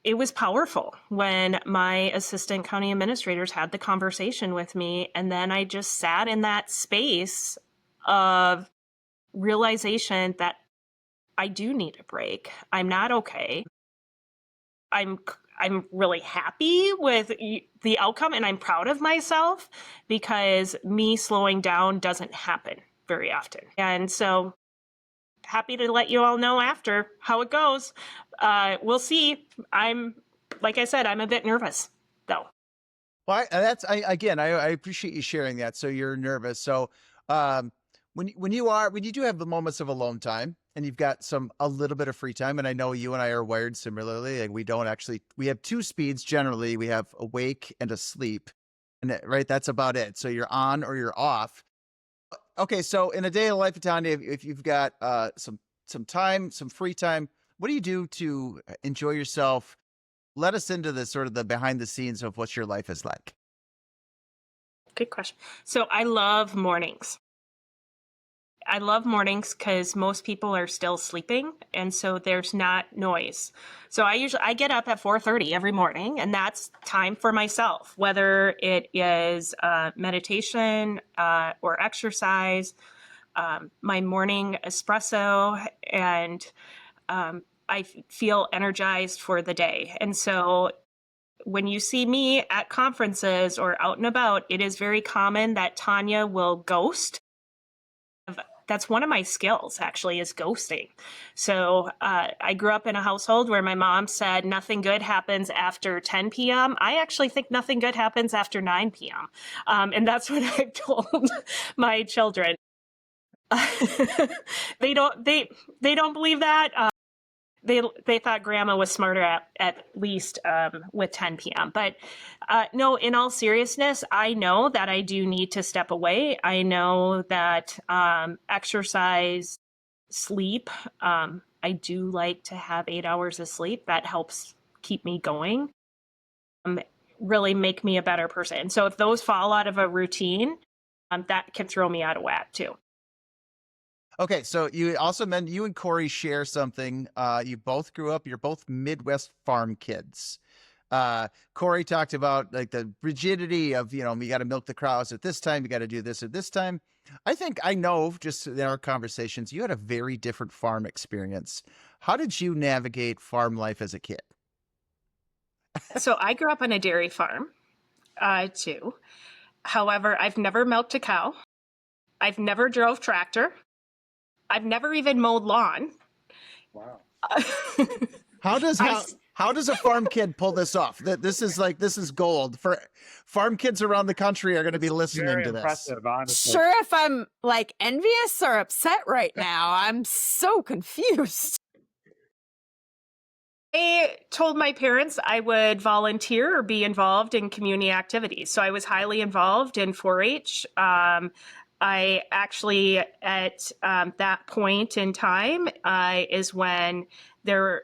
it was powerful when my assistant county administrators had the conversation with me. And then I just sat in that space of realization that I do need a break. I'm not okay. I'm really happy with the outcome, and I'm proud of myself because me slowing down doesn't happen very often. And so happy to let you all know after how it goes. We'll see. Like I said, I'm a bit nervous though. Well, I appreciate you sharing that. So you're nervous. So when you do have the moments of alone time and you've got a little bit of free time, and I know you and I are wired similarly. Like we have two speeds generally. We have awake and asleep, and right, that's about it. So you're on or you're off. Okay, so in a day of life of Tanya, if you've got some time, some free time, what do you do to enjoy yourself? Let us into the sort of the behind the scenes of what your life is like. Good question. So I love mornings. I love mornings because most people are still sleeping, and so there's not noise. So I get up at 4:30 every morning, and that's time for myself, whether it is meditation or exercise, my morning espresso, and I feel energized for the day. And so when you see me at conferences or out and about, it is very common that Tanya will ghost. That's one of my skills, actually, is ghosting. So I grew up in a household where my mom said nothing good happens after 10 p.m. I actually think nothing good happens after 9 p.m. And that's what I've told my children. They don't believe that. They thought grandma was smarter at least with 10 p.m. But no, in all seriousness, I know that I do need to step away. I know that exercise, sleep, I do like to have 8 hours of sleep. That helps keep me going, really make me a better person. So if those fall out of a routine, that can throw me out of whack too. Okay, so you also mentioned you and Corey share something. You both grew up, you're both Midwest farm kids. Corey talked about like the rigidity of, you got to milk the cows at this time, you got to do this at this time. I know just in our conversations, you had a very different farm experience. How did you navigate farm life as a kid? So I grew up on a dairy farm too. However, I've never milked a cow. I've never drove tractor. I've never even mowed lawn. Wow. How does a farm kid pull this off? This is gold for farm kids around the country are going to be listening Very to this. impressive, honestly. Sure, if I'm like envious or upset right now, I'm so confused. I told my parents I would volunteer or be involved in community activities. So I was highly involved in 4-H. I actually, at that point in time, is when there were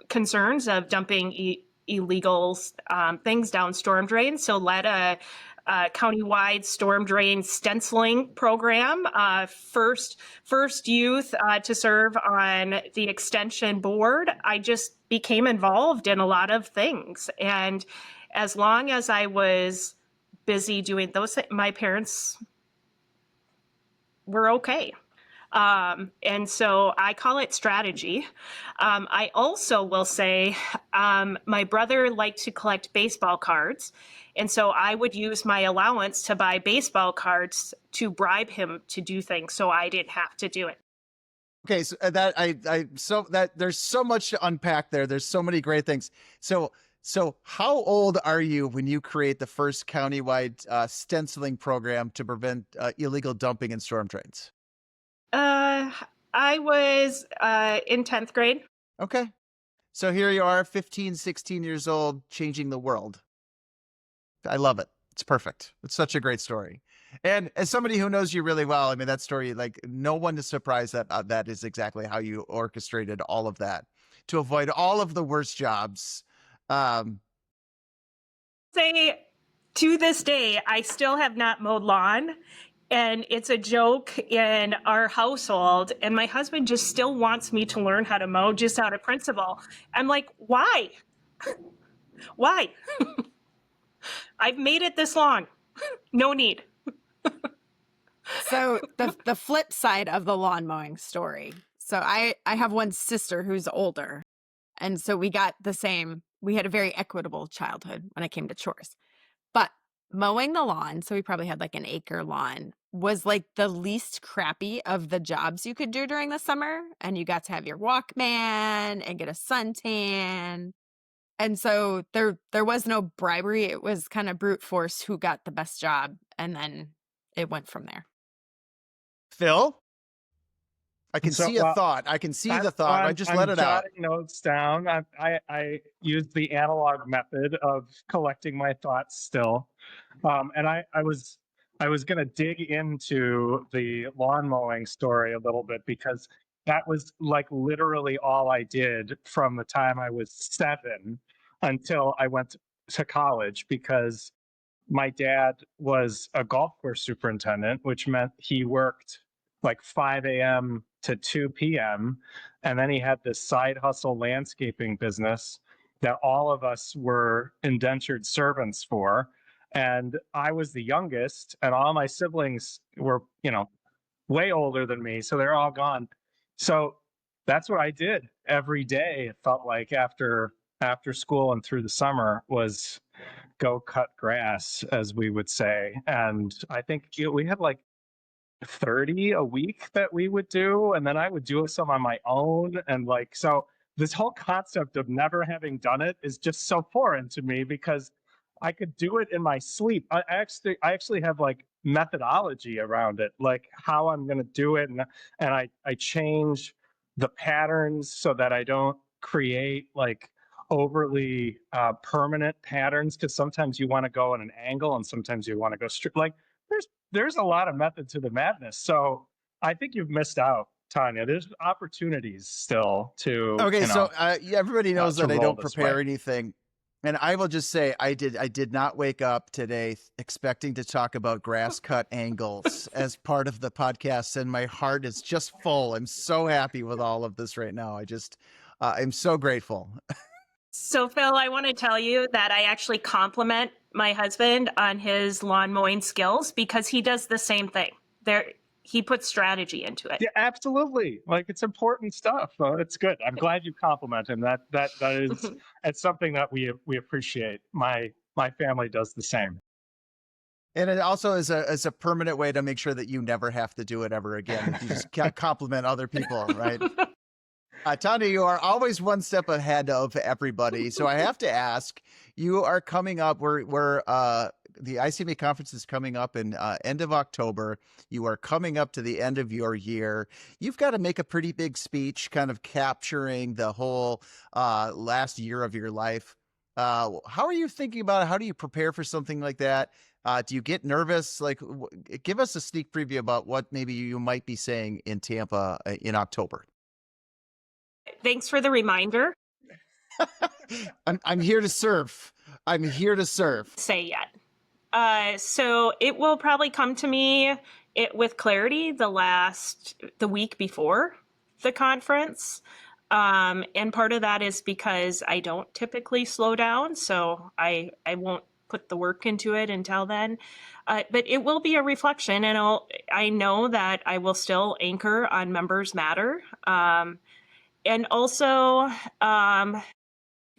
concerns of dumping illegal things down storm drains. So led a countywide storm drain stenciling program. First youth to serve on the extension board. I just became involved in a lot of things, and as long as I was busy doing those things, my parents were okay. And so I call it strategy. I also will say my brother liked to collect baseball cards. And so I would use my allowance to buy baseball cards to bribe him to do things so I didn't have to do it. Okay, so there's so much to unpack there. There's so many great things. So how old are you when you create the first countywide stenciling program to prevent illegal dumping in storm drains? I was in 10th grade. Okay. So here you are, 15, 16 years old, changing the world. I love it. It's perfect. It's such a great story. And as somebody who knows you really well, I mean, that story, like, no one is surprised that that is exactly how you orchestrated all of that to avoid all of the worst jobs. Say, to this day, I still have not mowed lawn. And it's a joke in our household. And my husband just still wants me to learn how to mow just out of principle. I'm like, why? Why? I've made it this long. No need. So the flip side of the lawn mowing story. So I have one sister who's older. And so we got the same, we had a very equitable childhood when it came to chores. But mowing the lawn, so we probably had like an acre lawn, was like the least crappy of the jobs you could do during the summer. And you got to have your Walkman and get a suntan. And so there was no bribery. It was kind of brute force who got the best job. And then it went from there. Phil? I can So, see a well, thought. I can see the I'm- thought. I I'm- just I'm let it out. jotting notes down. I used the analog method of collecting my thoughts still, and I was going to dig into the lawn mowing story a little bit because that was like literally all I did from the time I was 7 until I went to college because my dad was a golf course superintendent, which meant he worked like 5 a.m. to 2 p.m. And then he had this side hustle landscaping business that all of us were indentured servants for. And I was the youngest, and all my siblings were, way older than me. So they're all gone. So that's what I did every day. It felt like after school and through the summer was go cut grass, as we would say. And I think we had like 30 a week that we would do. And then I would do some on my own. And like, so this whole concept of never having done it is just so foreign to me because I could do it in my sleep. I actually have like methodology around it, like how I'm going to do it. And I change the patterns so that I don't create like overly permanent patterns because sometimes you want to go at an angle and sometimes you want to go straight. Like there's a lot of method to the madness. So I think you've missed out, Tanya. There's opportunities still to Okay, so everybody knows to that I roll don't this prepare way. anything. And I will just say I did not wake up today expecting to talk about grass cut angles as part of the podcast, and my heart is just full. I'm so happy with all of this right now. I'm so grateful. So, Phil, I want to tell you that I actually compliment my husband on his lawn mowing skills because he does the same thing. He puts strategy into it. Yeah, absolutely. Like it's important stuff. It's good. I'm glad you compliment him. That is it's something that we appreciate. My family does the same. And it also is a permanent way to make sure that you never have to do it ever again. If you just compliment other people, right? Tanya, you are always one step ahead of everybody. So I have to ask, you are coming up, the ICMA conference is coming up in end of October. You are coming up to the end of your year. You've got to make a pretty big speech kind of capturing the whole last year of your life. How are you thinking about it? How do you prepare for something like that? Do you get nervous? Like, give us a sneak preview about what maybe you might be saying in Tampa in October. Thanks for the reminder. I'm here to serve. I'm here to serve. Say yet. So it will probably come to me with clarity the week before the conference. And part of that is because I don't typically slow down. So I won't put the work into it until then. But it will be a reflection, and I know that I will still anchor on Members Matter. And also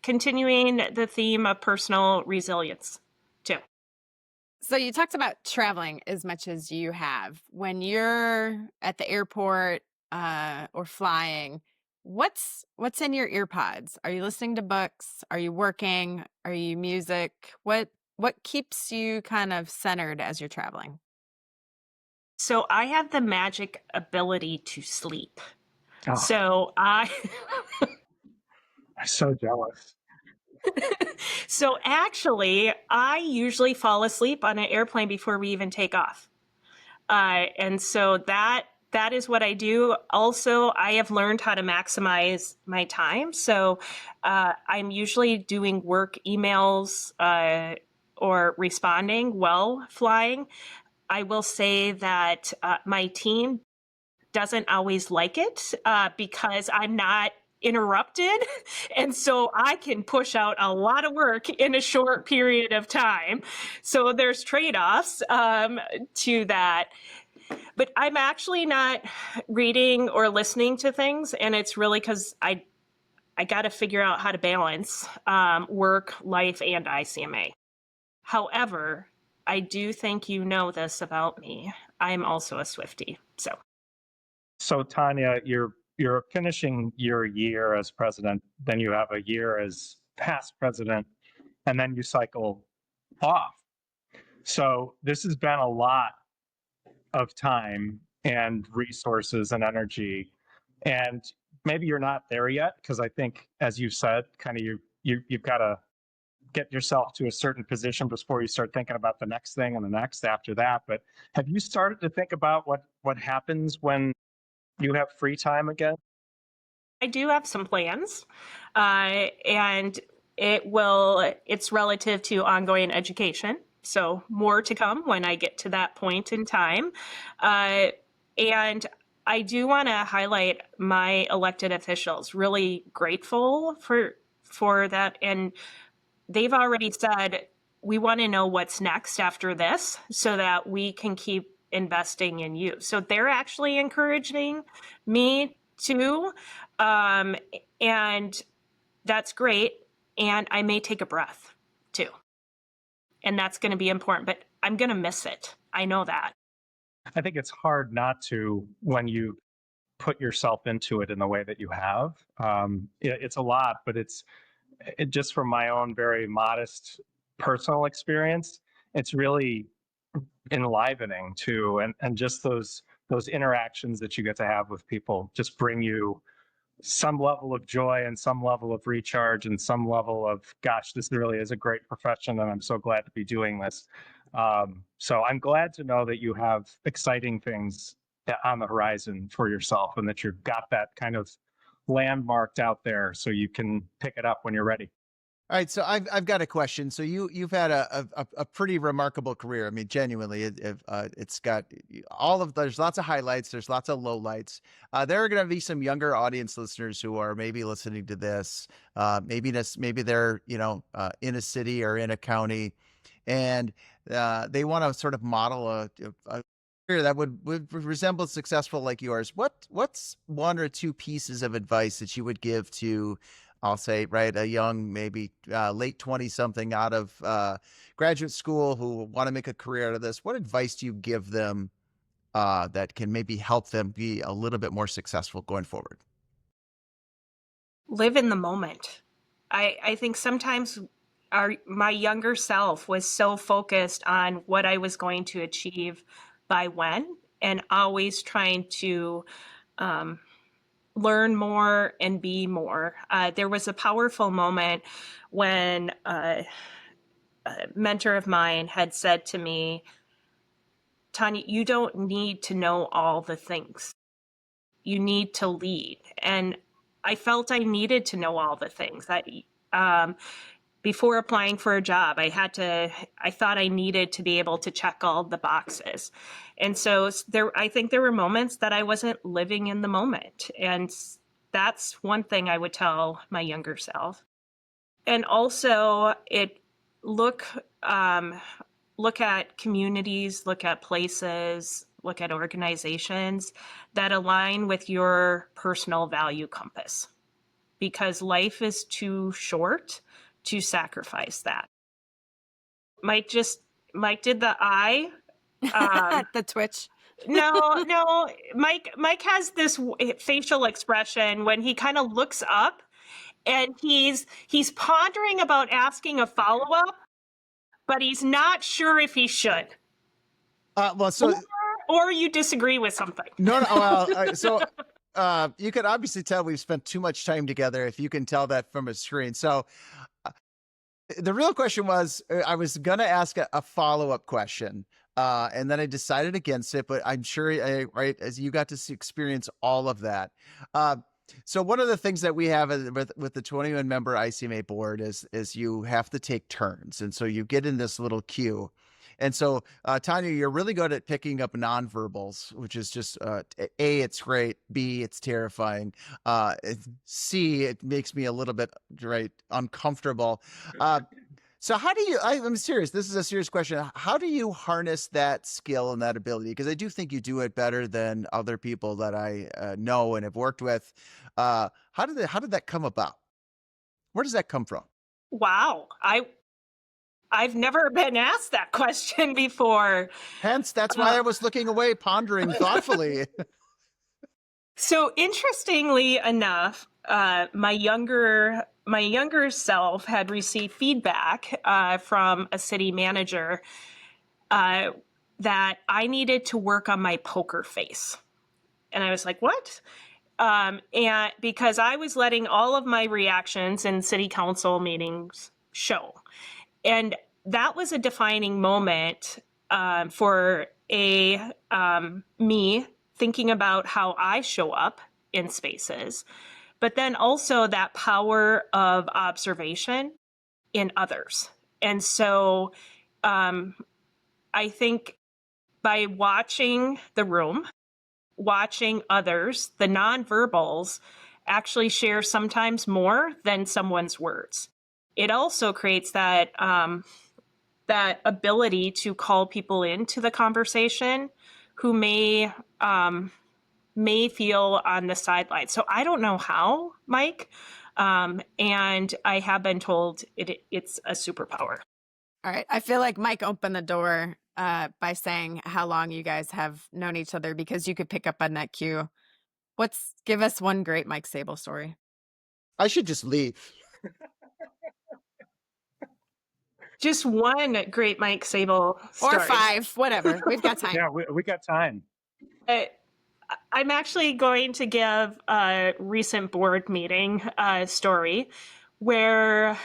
continuing the theme of personal resilience, too. So you talked about traveling as much as you have. When you're at the airport or flying, what's in your ear pods? Are you listening to books? Are you working? Are you music? What keeps you kind of centered as you're traveling? So I have the magic ability to sleep. Oh. So I I'm so jealous. So actually, I usually fall asleep on an airplane before we even take off. And so that is what I do. Also, I have learned how to maximize my time. So I'm usually doing work emails or responding while flying. I will say that my team doesn't always like it because I'm not interrupted. And so I can push out a lot of work in a short period of time. So there's trade-offs to that. But I'm actually not reading or listening to things. And it's really because I got to figure out how to balance work, life, and ICMA. However, I do think you know this about me. I'm also a Swiftie. So Tanya, you're finishing your year as president, then you have a year as past president, and then you cycle off. So this has been a lot of time and resources and energy. And maybe you're not there yet, because I think, as you said, kind of you've got to get yourself to a certain position before you start thinking about the next thing and the next after that. But have you started to think about what happens when you have free time again? I do have some plans, and it's relative to ongoing education. So more to come when I get to that point in time. And I do want to highlight my elected officials, really grateful for that. And they've already said, we want to know what's next after this so that we can keep investing in you. So they're actually encouraging me too. And that's great. And I may take a breath too. And that's going to be important, but I'm going to miss it. I know that. I think it's hard not to when you put yourself into it in the way that you have. It's a lot, but it just from my own very modest personal experience, it's really enlivening too. And just those interactions that you get to have with people just bring you some level of joy and some level of recharge and some level of, gosh, this really is a great profession and I'm so glad to be doing this. So I'm glad to know that you have exciting things on the horizon for yourself and that you've got that kind of landmarked out there so you can pick it up when you're ready. All right, so I've got a question. So you've had a pretty remarkable career. I mean, genuinely, it's got there's lots of highlights, there's lots of lowlights. There are going to be some younger audience listeners who are maybe listening to this. Maybe they're in a city or in a county, and they want to sort of model a career that would resemble successful like yours. What's one or two pieces of advice that you would give to, I'll say, right, a young, maybe late 20-something out of graduate school who want to make a career out of this? What advice do you give them that can maybe help them be a little bit more successful going forward? Live in the moment. I think sometimes my younger self was so focused on what I was going to achieve by when, and always trying to learn more and be more. There was a powerful moment when a mentor of mine had said to me, Tanya, you don't need to know all the things. You need to lead. And I felt I needed to know all the things. Before applying for a job, I thought I needed to be able to check all the boxes. And so I think there were moments that I wasn't living in the moment. And that's one thing I would tell my younger self. And also look at communities, look at places, look at organizations that align with your personal value compass, because life is too short to sacrifice that. Mike did the eye. The twitch. No. Mike has this facial expression when he kind of looks up and he's pondering about asking a follow-up, but he's not sure if he should. Well, so or you disagree with something. no. Well, so you can obviously tell we've spent too much time together if you can tell that from a screen. So the real question was, I was going to ask a follow-up question, and then I decided against it, but I'm sure, right, as you got to experience all of that. So one of the things that we have with the 21-member ICMA board is you have to take turns. And so you get in this little queue. And so, Tanya, you're really good at picking up nonverbals, which is just, A, it's great. B, it's terrifying. C, it makes me a little bit, right, uncomfortable. So how do you, I'm serious, this is a serious question. How do you harness that skill and that ability? Because I do think you do it better than other people that I know and have worked with. How did that come about? Where does that come from? Wow. I've never been asked that question before. Hence, that's why I was looking away, pondering thoughtfully. So interestingly enough, my younger self had received feedback from a city manager that I needed to work on my poker face. And I was like, what? And because I was letting all of my reactions in city council meetings show. And that was a defining moment for me thinking about how I show up in spaces, but then also that power of observation in others. And so I think by watching the room, watching others, the nonverbals actually share sometimes more than someone's words. It also creates that that ability to call people into the conversation who may feel on the sidelines. So I don't know how, Mike, and I have been told it's a superpower. All right. I feel like Mike opened the door by saying how long you guys have known each other, because you could pick up on that cue. Give us one great Mike Sable story. I should just leave. Just one great Mike Sable story. Or 5, whatever. We've got time. Yeah, we got time. I'm actually going to give a recent board meeting story where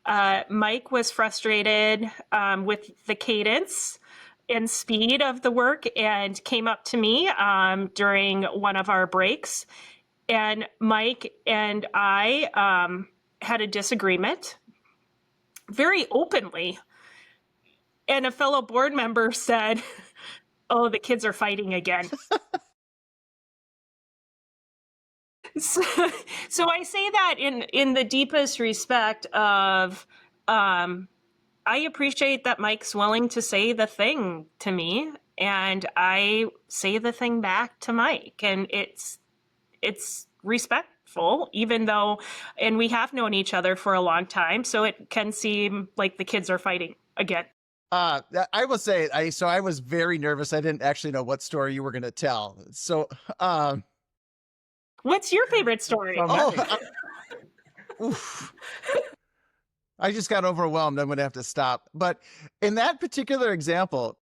Mike was frustrated with the cadence and speed of the work and came up to me during one of our breaks. And Mike and I had a disagreement very openly. And a fellow board member said, "Oh, the kids are fighting again." So I say that in the deepest respect of, I appreciate that Mike's willing to say the thing to me, and I say the thing back to Mike, and it's respectful, even though, and we have known each other for a long time, so it can seem like the kids are fighting again. I will say, I was very nervous. I didn't actually know what story you were going to tell. So, what's your favorite story? Oof. I just got overwhelmed. I'm going to have to stop. But in that particular example,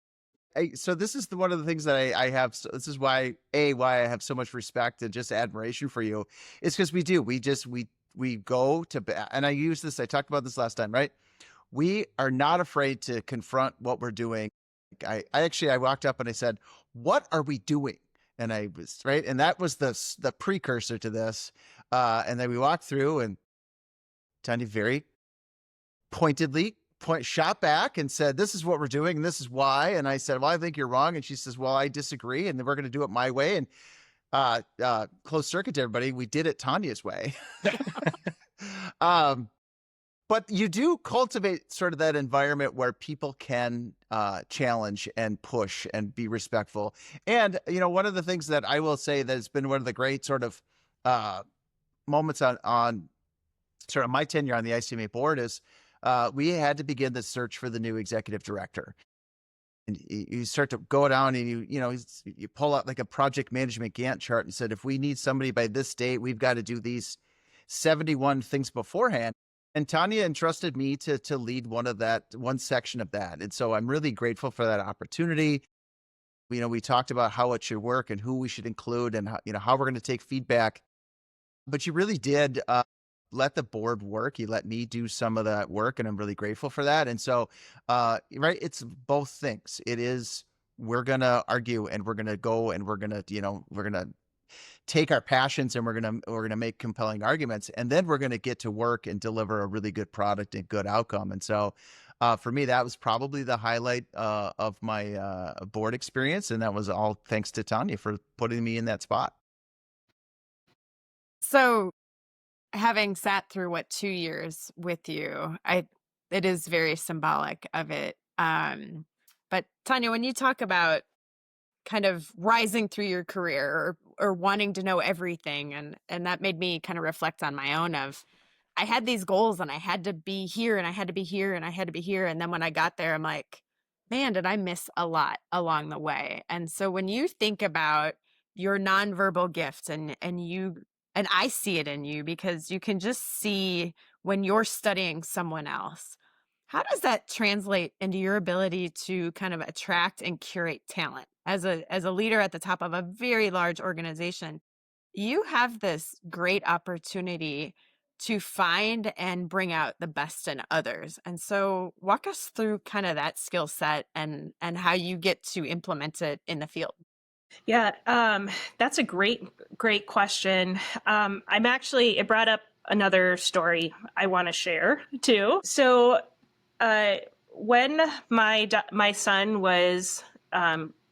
so this is one of the things that I have. So this is why I have so much respect and just admiration for you. It's because we go to, and I use this, I talked about this last time, right? We are not afraid to confront what we're doing. I walked up and I said, "What are we doing?" And I was right. And that was the precursor to this. And then we walked through, and Tanya very pointedly shot back and said, "This is what we're doing, and this is why." And I said, "Well, I think you're wrong." And she says, "Well, I disagree, and we're going to do it my way." And closed circuit to everybody, we did it Tanya's way. But you do cultivate sort of that environment where people can challenge and push and be respectful. And, one of the things that I will say that has been one of the great sort of moments on sort of my tenure on the ICMA board is we had to begin the search for the new executive director. And you start to go down and you pull out like a project management Gantt chart and said, if we need somebody by this date, we've got to do these 71 things beforehand. And Tanya entrusted me to lead one section of that. And so I'm really grateful for that opportunity. We talked about how it should work and who we should include and how we're going to take feedback. But you really did let the board work. You let me do some of that work, and I'm really grateful for that. And so, right, it's both things. It is, we're going to argue and we're going to go and we're going to, we're going to take our passions and we're going to make compelling arguments, and then we're going to get to work and deliver a really good product and good outcome. And so for me, that was probably the highlight of my board experience, and that was all thanks to Tanya for putting me in that spot. So having sat through 2 years with you, it is very symbolic of it. But Tanya, when you talk about kind of rising through your career or wanting to know everything, and that made me kind of reflect on my own of, I had these goals and I had to be here and I had to be here and I had to be here. And then when I got there, I'm like, man, did I miss a lot along the way? And so when you think about your nonverbal gifts and I see it in you because you can just see when you're studying someone else, how does that translate into your ability to kind of attract and curate talent as a leader at the top of a very large organization? You have this great opportunity to find and bring out the best in others. And so walk us through kind of that skill set and how you get to implement it in the field. Yeah, that's a great question. It brought up another story I want to share too. So, when my son was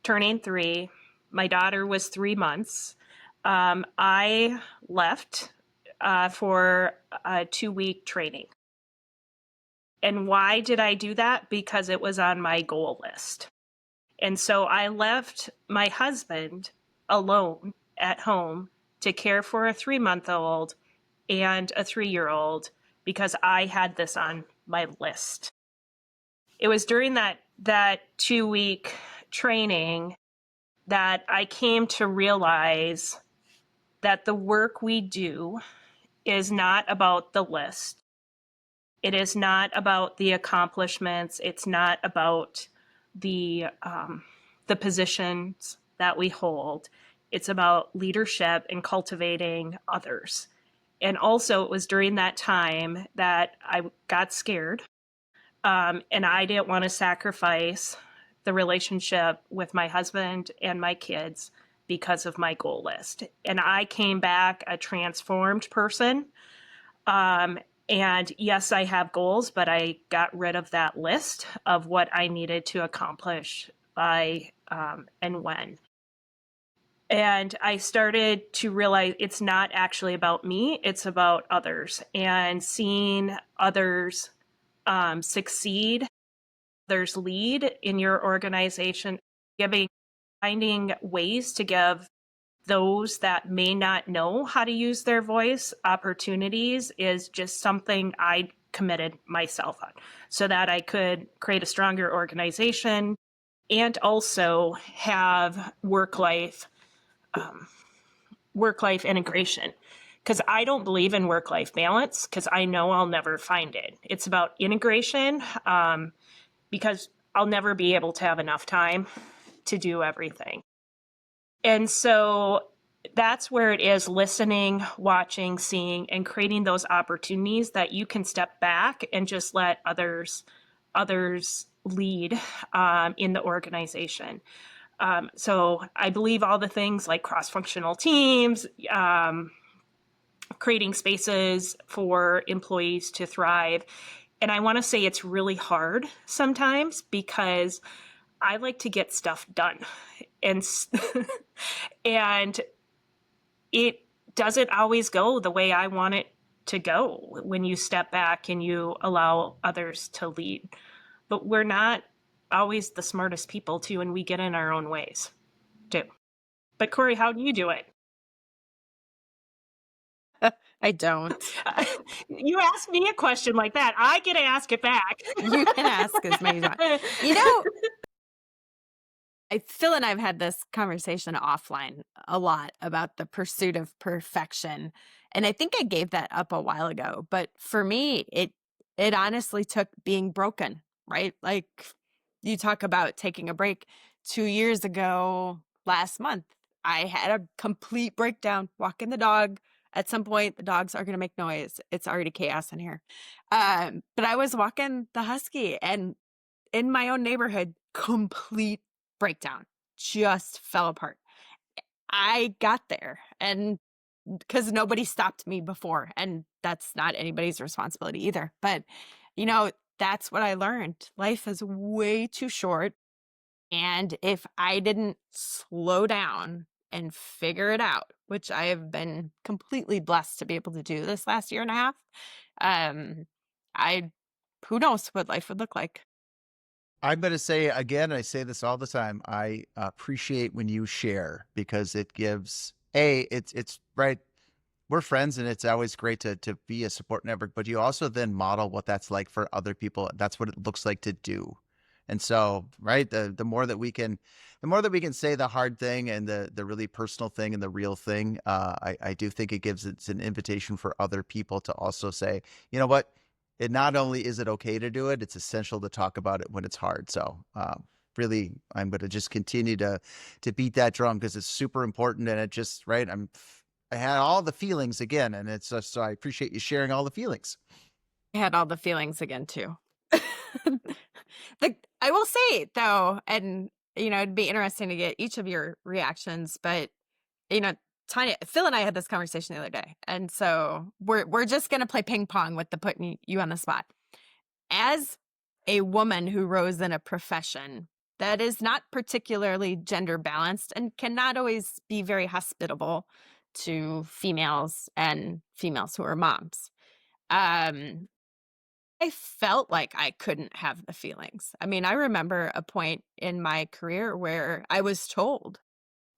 turning 3, my daughter was 3 months. I left for a 2-week training. And why did I do that? Because it was on my goal list. And so I left my husband alone at home to care for a 3-month-old and a 3-year-old because I had this on my list. It was during that 2-week training that I came to realize that the work we do is not about the list. It is not about the accomplishments. It's not about the positions that we hold. It's about leadership and cultivating others. And also, it was during that time that I got scared, and I didn't want to sacrifice the relationship with my husband and my kids because of my goal list. And I came back a transformed person. And yes, I have goals, but I got rid of that list of what I needed to accomplish by and when. And I started to realize it's not actually about me, it's about others, and seeing others succeed, others lead in your organization, finding ways to give those that may not know how to use their voice opportunities is just something I committed myself on so that I could create a stronger organization and also have work-life integration. Because I don't believe in work-life balance because I know I'll never find it. It's about integration because I'll never be able to have enough time to do everything. And so that's where it is listening, watching, seeing, and creating those opportunities that you can step back and just let others lead in the organization. So I believe all the things like cross-functional teams, creating spaces for employees to thrive. And I want to say it's really hard sometimes because I like to get stuff done. And and it doesn't always go the way I want it to go when you step back and you allow others to lead. But we're not always the smartest people too, and we get in our own ways too. But Corey, how do you do it? I don't. You ask me a question like that, I get to ask it back. You can ask as many times. Phil and I have had this conversation offline a lot about the pursuit of perfection. And I think I gave that up a while ago. But for me, it honestly took being broken, right? Like you talk about taking a break. 2 years ago, last month, I had a complete breakdown walking the dog. At some point, the dogs are going to make noise. It's already chaos in here. But I was walking the husky, and in my own neighborhood, complete breakdown, just fell apart. I got there, and because nobody stopped me before, and that's not anybody's responsibility either. But, that's what I learned. Life is way too short. And if I didn't slow down and figure it out, which I have been completely blessed to be able to do this last year and a half, um, I who knows what life would look like. I'm going to say again, I say this all the time. I appreciate when you share because it gives it's right. We're friends and it's always great to be a support network, but you also then model what that's like for other people. That's what it looks like to do. And so, right, the more that we can say the hard thing and the really personal thing and the real thing, I do think it's an invitation for other people to also say, you know what, it not only is it okay to do it, it's essential to talk about it when it's hard. So really, I'm going to just continue to beat that drum because it's super important. And it just, right, I had all the feelings again, and it's just, so I appreciate you sharing all the feelings. I had all the feelings again too. I will say though, and it'd be interesting to get each of your reactions, but Tanya, Phil and I had this conversation the other day, and so we're just gonna play ping pong with the putting you on the spot. As a woman who rose in a profession that is not particularly gender balanced and cannot always be very hospitable to females and females who are moms, um, I felt like I couldn't have the feelings. I mean, I remember a point in my career where I was told,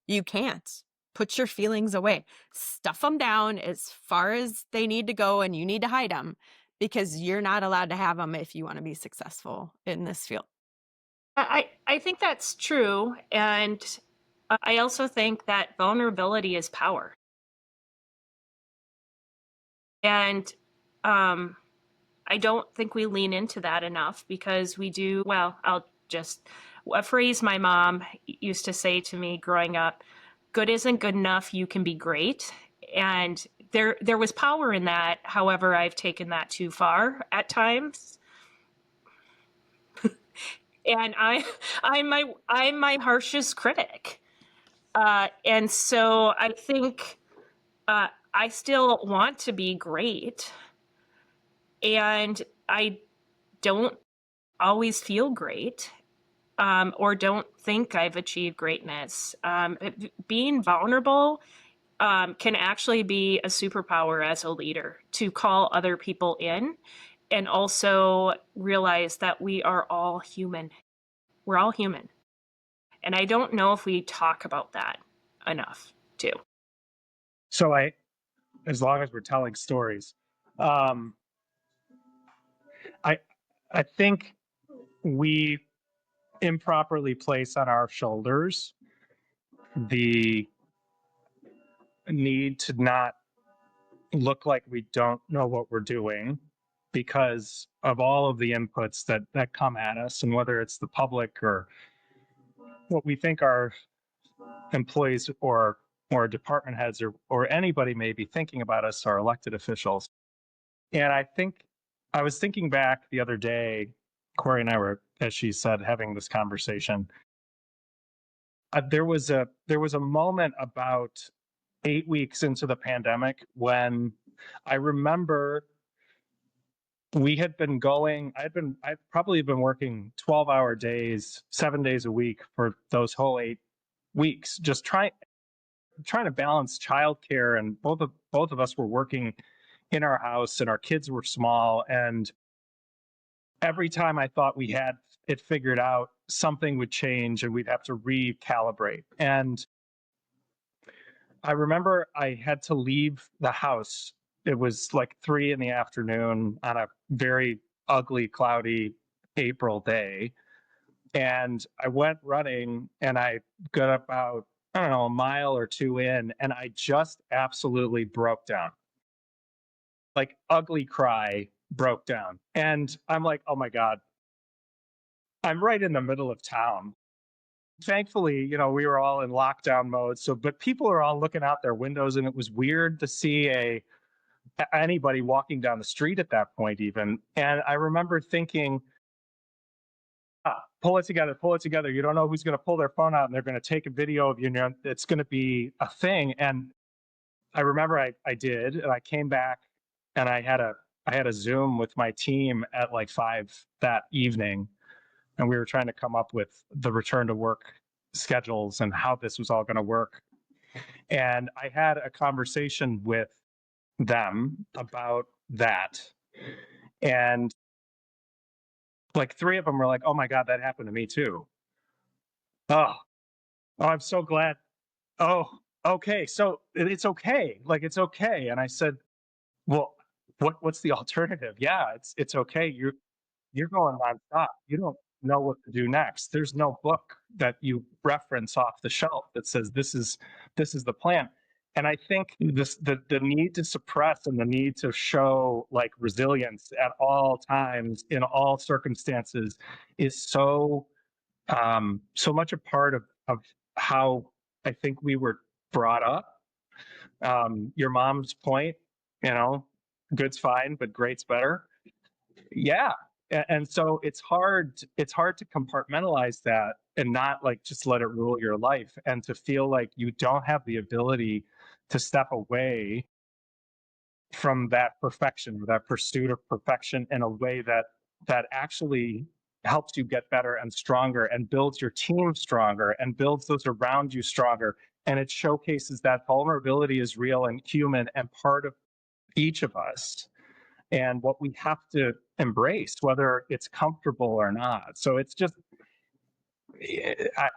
you can't put your feelings away, stuff them down as far as they need to go, and you need to hide them because you're not allowed to have them if you want to be successful in this field. I think that's true. And I also think that vulnerability is power. And I don't think we lean into that enough because we do. Well, a phrase my mom used to say to me growing up, good isn't good enough, you can be great. And there was power in that. However, I've taken that too far at times. And I'm my harshest critic. And so I think I still want to be great. And I don't always feel great, or don't think I've achieved greatness. Being vulnerable can actually be a superpower as a leader, to call other people in and also realize that we are all human. We're all human. And I don't know if we talk about that enough, too. So as long as we're telling stories, um, I think we improperly place on our shoulders the need to not look like we don't know what we're doing because of all of the inputs that come at us, and whether it's the public or what we think our employees or department heads or anybody may be thinking about us, our elected officials. And I think I was thinking back the other day, Corey and I were, as she said, having this conversation. There was a moment about 8 weeks into the pandemic when I remember I'd probably been working 12-hour days, 7 days a week for those whole 8 weeks, just trying to balance childcare, and both of us were working in our house, and our kids were small, and every time I thought we had it figured out, something would change and we'd have to recalibrate. And I remember I had to leave the house. It was like 3 p.m. on a very ugly, cloudy April day. And I went running, and I got about, I don't know, a mile or two in, and I just absolutely broke down. Like, ugly cry, broke down. And I'm like, oh my God, I'm right in the middle of town. thankfully, we were all in lockdown mode. So, but people are all looking out their windows, and it was weird to see anybody walking down the street at that point, even. And I remember thinking, pull it together, pull it together. You don't know who's going to pull their phone out and they're going to take a video of you. It's going to be a thing. And I remember I did, and I came back and I had a Zoom with my team at like 5 that evening, and we were trying to come up with the return to work schedules and how this was all going to work. And I had a conversation with them about that. And like 3 of them were like, "Oh my God, that happened to me too." Oh, I'm so glad. Oh, okay. So it's okay. Like, it's okay. And I said, "Well, what's the alternative?" "Yeah, it's okay. You're going nonstop. You don't know what to do next. There's no book that you reference off the shelf that says this is the plan." And I think the need to suppress and the need to show like resilience at all times in all circumstances is so much a part of how I think we were brought up. Your mom's point, good's fine, but great's better. Yeah. And so it's hard to compartmentalize that and not like just let it rule your life, and to feel like you don't have the ability to step away from that perfection or that pursuit of perfection in a way that actually helps you get better and stronger and builds your team stronger and builds those around you stronger. And it showcases that vulnerability is real and human and part of each of us, and what we have to embrace, whether it's comfortable or not. So it's just,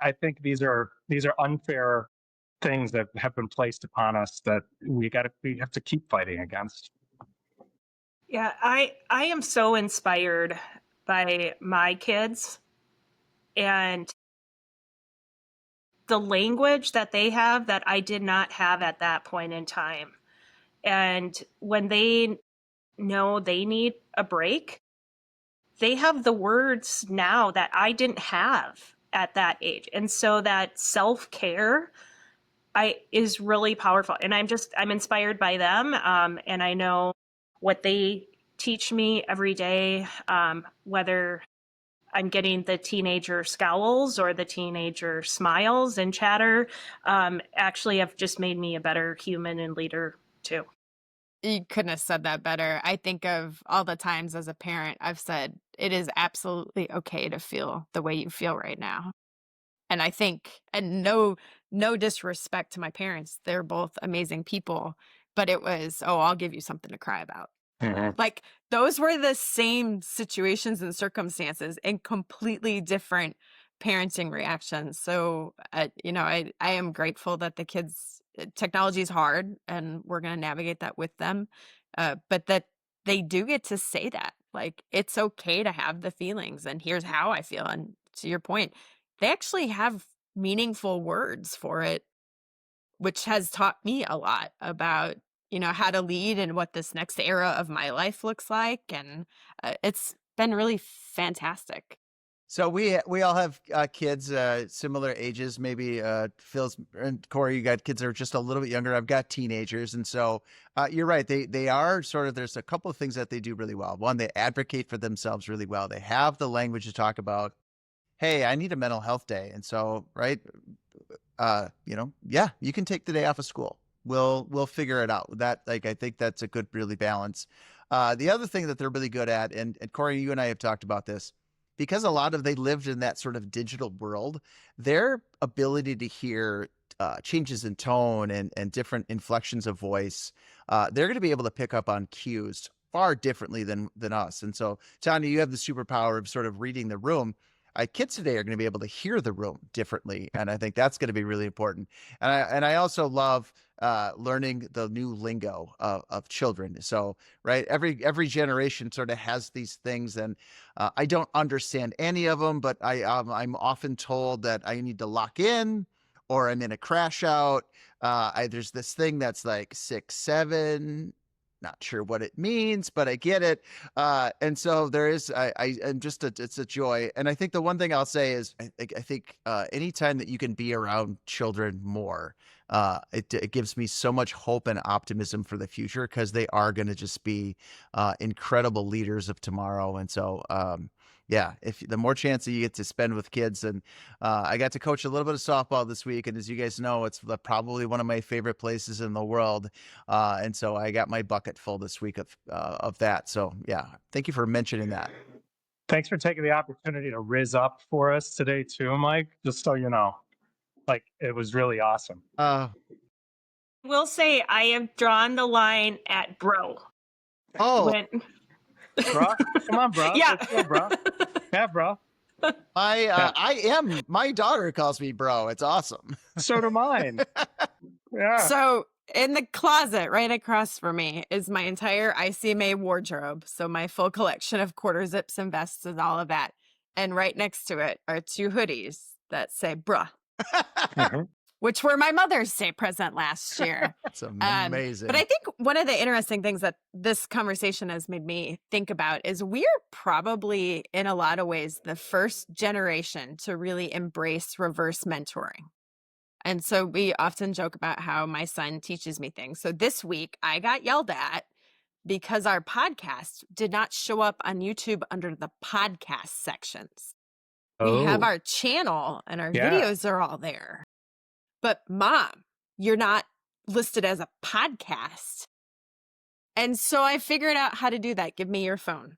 I think these are unfair things that have been placed upon us that we have to keep fighting against. Yeah, I am so inspired by my kids and the language that they have that I did not have at that point in time. And when they know they need a break, they have the words now that I didn't have at that age. And so that self-care is really powerful. And I'm inspired by them. And I know what they teach me every day, whether I'm getting the teenager scowls or the teenager smiles and chatter, actually have just made me a better human and leader too. You couldn't have said that better. I think of all the times as a parent I've said, it is absolutely okay to feel the way you feel right now. And I think, and no disrespect to my parents, they're both amazing people, but it was, oh, I'll give you something to cry about. Mhm. Like those were the same situations and circumstances and completely different parenting reactions. So, I am grateful that the kids, technology is hard and we're going to navigate that with them. But that they do get to say that, like, it's okay to have the feelings and here's how I feel. And to your point, they actually have meaningful words for it, which has taught me a lot about, how to lead and what this next era of my life looks like. And it's been really fantastic. So we all have kids similar ages. Maybe Phil's and Corey, you got kids that are just a little bit younger. I've got teenagers, and so you're right. They are sort of. There's a couple of things that they do really well. One, they advocate for themselves really well. They have the language to talk about, hey, I need a mental health day, and so right, yeah, you can take the day off of school. We'll figure it out. That, like, I think that's a good really balance. The other thing that they're really good at, and Corey, you and I have talked about this, because a lot of they lived in that sort of digital world, their ability to hear changes in tone and different inflections of voice, they're going to be able to pick up on cues far differently than us. And so, Tanya, you have the superpower of sort of reading the room. Kids today are going to be able to hear the room differently, and I think that's going to be really important. And I also love learning the new lingo of children. So, right, every generation sort of has these things, and I don't understand any of them, but I'm often told that I need to lock in, or I'm in a crash out. There's this thing that's like 6, 7. not sure what it means, but I get it. And so there is, I'm just, it's a joy. And I think the one thing I'll say is I think anytime that you can be around children more, it gives me so much hope and optimism for the future, because they are going to just be incredible leaders of tomorrow. And so, yeah, if the more chance that you get to spend with kids, and I got to coach a little bit of softball this week, and as you guys know, it's probably one of my favorite places in the world, and so I got my bucket full this week of that. So yeah, thank you for mentioning that. Thanks for taking the opportunity to rizz up for us today too, Mike. Just so you know, like, it was really awesome. Will say I have drawn the line at bro. Oh, Bruh, come on, bruh. Yeah. Let's go, bruh. Yeah, bruh. my daughter calls me bro. It's awesome. So do mine. Yeah. So in the closet right across from me is my entire ICMA wardrobe. So my full collection of quarter zips and vests and all of that. And right next to it are 2 hoodies that say bruh, Mhm. which were my Mother's Day present last year. It's amazing. But I think one of the interesting things that this conversation has made me think about is we're probably, in a lot of ways, the first generation to really embrace reverse mentoring. And so we often joke about how my son teaches me things. So this week I got yelled at because our podcast did not show up on YouTube under the podcast sections. We have our channel and our Yeah. videos are all there. But Mom, you're not listed as a podcast. And so I figured out how to do that. Give me your phone.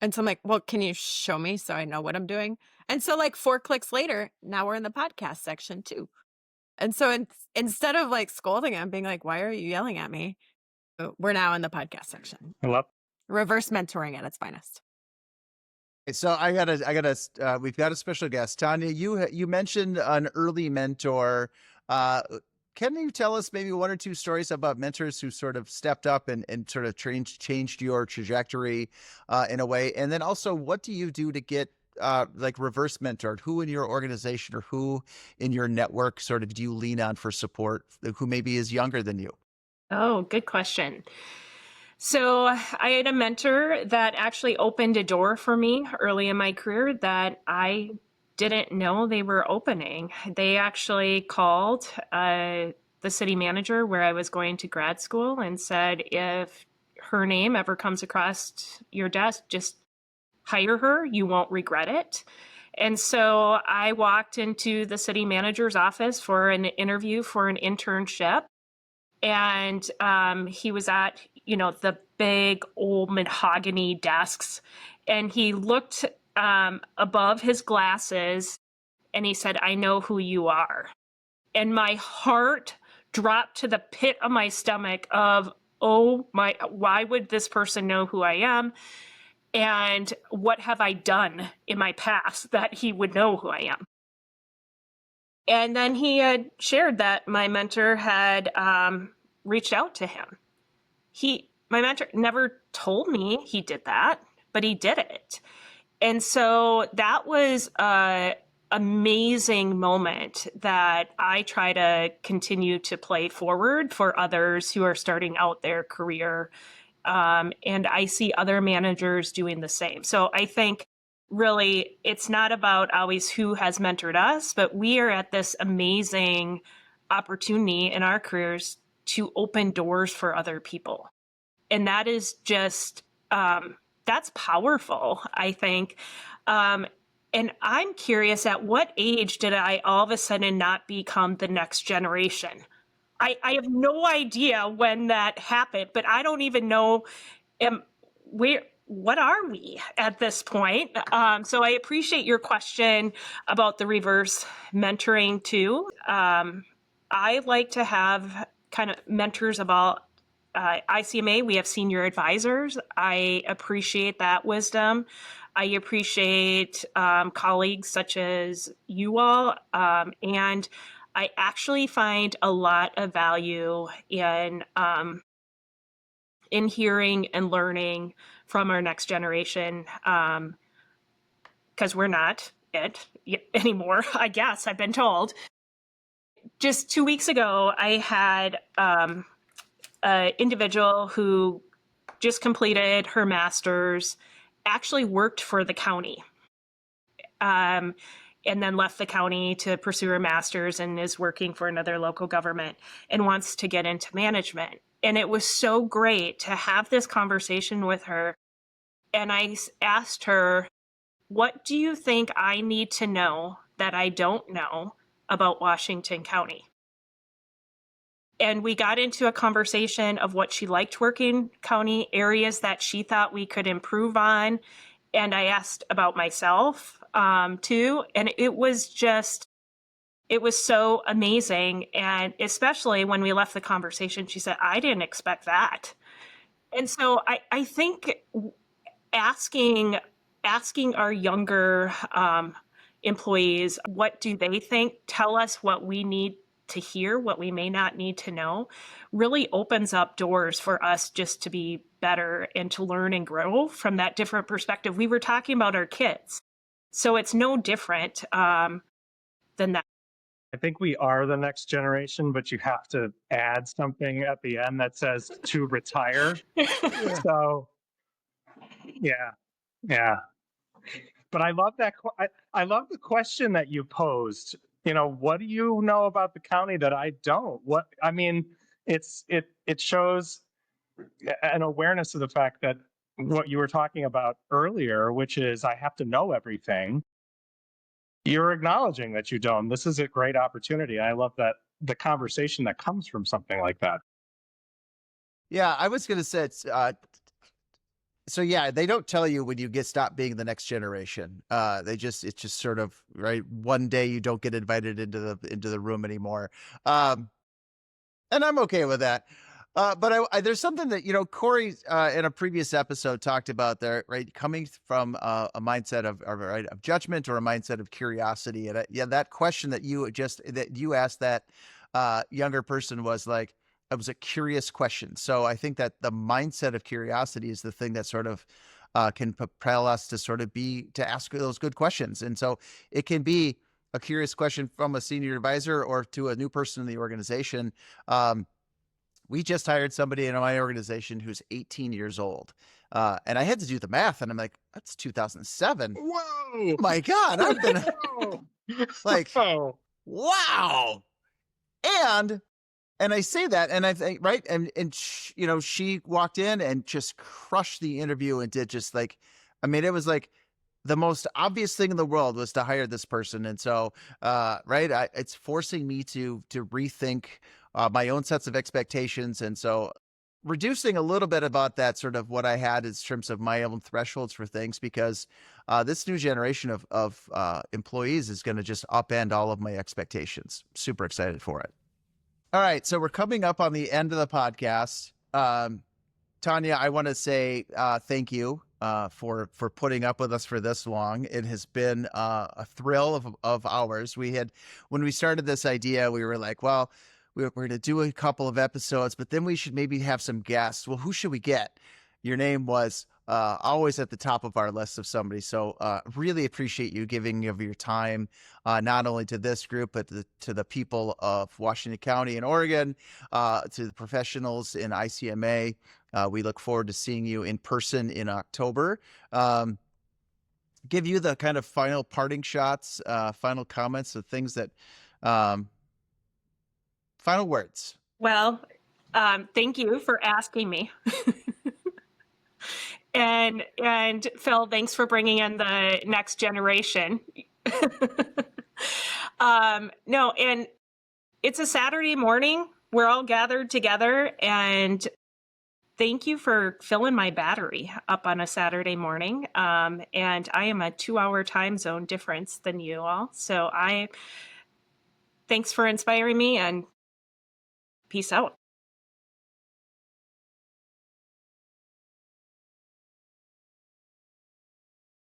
And so I'm like, well, can you show me so I know what I'm doing? And so like 4 clicks later, now we're in the podcast section too. And so instead of like scolding him, being like, why are you yelling at me? We're now in the podcast section. I love. Reverse mentoring at its finest. So we've got a special guest. Tanya, you mentioned an early mentor. Can you tell us maybe 1 or 2 stories about mentors who sort of stepped up and sort of changed your trajectory in a way? And then also, what do you do to get like reverse mentored? Who in your organization or who in your network sort of do you lean on for support, who maybe is younger than you? Oh, good question. So I had a mentor that actually opened a door for me early in my career that I didn't know they were opening. They actually called the city manager where I was going to grad school and said, if her name ever comes across your desk, just hire her. You won't regret it. And so I walked into the city manager's office for an interview for an internship. And he was at, the big old mahogany desks. And he looked above his glasses and he said, I know who you are. And my heart dropped to the pit of my stomach of, why would this person know who I am? And what have I done in my past that he would know who I am? And then he had shared that my mentor had reached out to him. My mentor never told me he did that, but he did it. And so that was an amazing moment that I try to continue to play forward for others who are starting out their career. And I see other managers doing the same. So I think really it's not about always who has mentored us, but we are at this amazing opportunity in our careers to open doors for other people. And that is just, that's powerful, I think. And I'm curious, at what age did I all of a sudden not become the next generation? I have no idea when that happened, but I don't even know what are we at this point? So I appreciate your question about the reverse mentoring too. I like to have kind of mentors of all ICMA. We have senior advisors. I appreciate that wisdom. I appreciate colleagues such as you all. And I actually find a lot of value in hearing and learning from our next generation, because we're not it anymore, I guess, I've been told. Just 2 weeks ago, I had an individual who just completed her master's, actually worked for the county, and then left the county to pursue her master's and is working for another local government and wants to get into management. And it was so great to have this conversation with her. And I asked her, what do you think I need to know that I don't know about Washington County? And we got into a conversation of what she liked working county, areas that she thought we could improve on. And I asked about myself too. And it was so amazing. And especially when we left the conversation, she said, I didn't expect that. And so I think asking our younger employees, what do they think? Tell us what we need to hear, what we may not need to know, really opens up doors for us just to be better and to learn and grow from that different perspective. We were talking about our kids, so it's no different than that. I think we are the next generation, but you have to add something at the end that says to retire. So, yeah. But I love that. I love the question that you posed. What do you know about the county that I don't? It shows an awareness of the fact that what you were talking about earlier, which is I have to know everything. You're acknowledging that you don't. This is a great opportunity. I love that the conversation that comes from something like that. Yeah, I was going to say so yeah, they don't tell you when you stop being the next generation. It's just sort of right. One day you don't get invited into the room anymore. And I'm okay with that. But there's something that, Corey, in a previous episode talked about there, right? Coming from a mindset of judgment or a mindset of curiosity. And that question that you asked that younger person was like, it was a curious question. So I think that the mindset of curiosity is the thing that sort of can propel us to sort of to ask those good questions. And so it can be a curious question from a senior advisor or to a new person in the organization. We just hired somebody in my organization who's 18 years old. And I had to do the math and I'm like, that's 2007. Whoa! My God, I've been like, Whoa. wow. And I say that, and I think, right. And she walked in and just crushed the interview and did just like, it was like the most obvious thing in the world was to hire this person. And so, right. It's forcing me to rethink my own sets of expectations. And so reducing a little bit about that sort of what I had in terms of my own thresholds for things, because this new generation of employees is going to just upend all of my expectations. Super excited for it. All right. So we're coming up on the end of the podcast. Tanya, I want to say thank you for putting up with us for this long. It has been a thrill of ours. When we started this idea, we were like, well, we're going to do a couple of episodes, but then we should maybe have some guests. Well, who should we get? Your name was always at the top of our list of somebody. So really appreciate you giving of your time, not only to this group, but to the people of Washington County and Oregon, to the professionals in ICMA. We look forward to seeing you in person in October. Give you the kind of final parting shots, final comments, the things that... final words. Well, thank you for asking me. And Phil, thanks for bringing in the next generation. No, and it's a Saturday morning. We're all gathered together, and thank you for filling my battery up on a Saturday morning. And I am a 2-hour time zone difference than you all. So thanks for inspiring me, and peace out.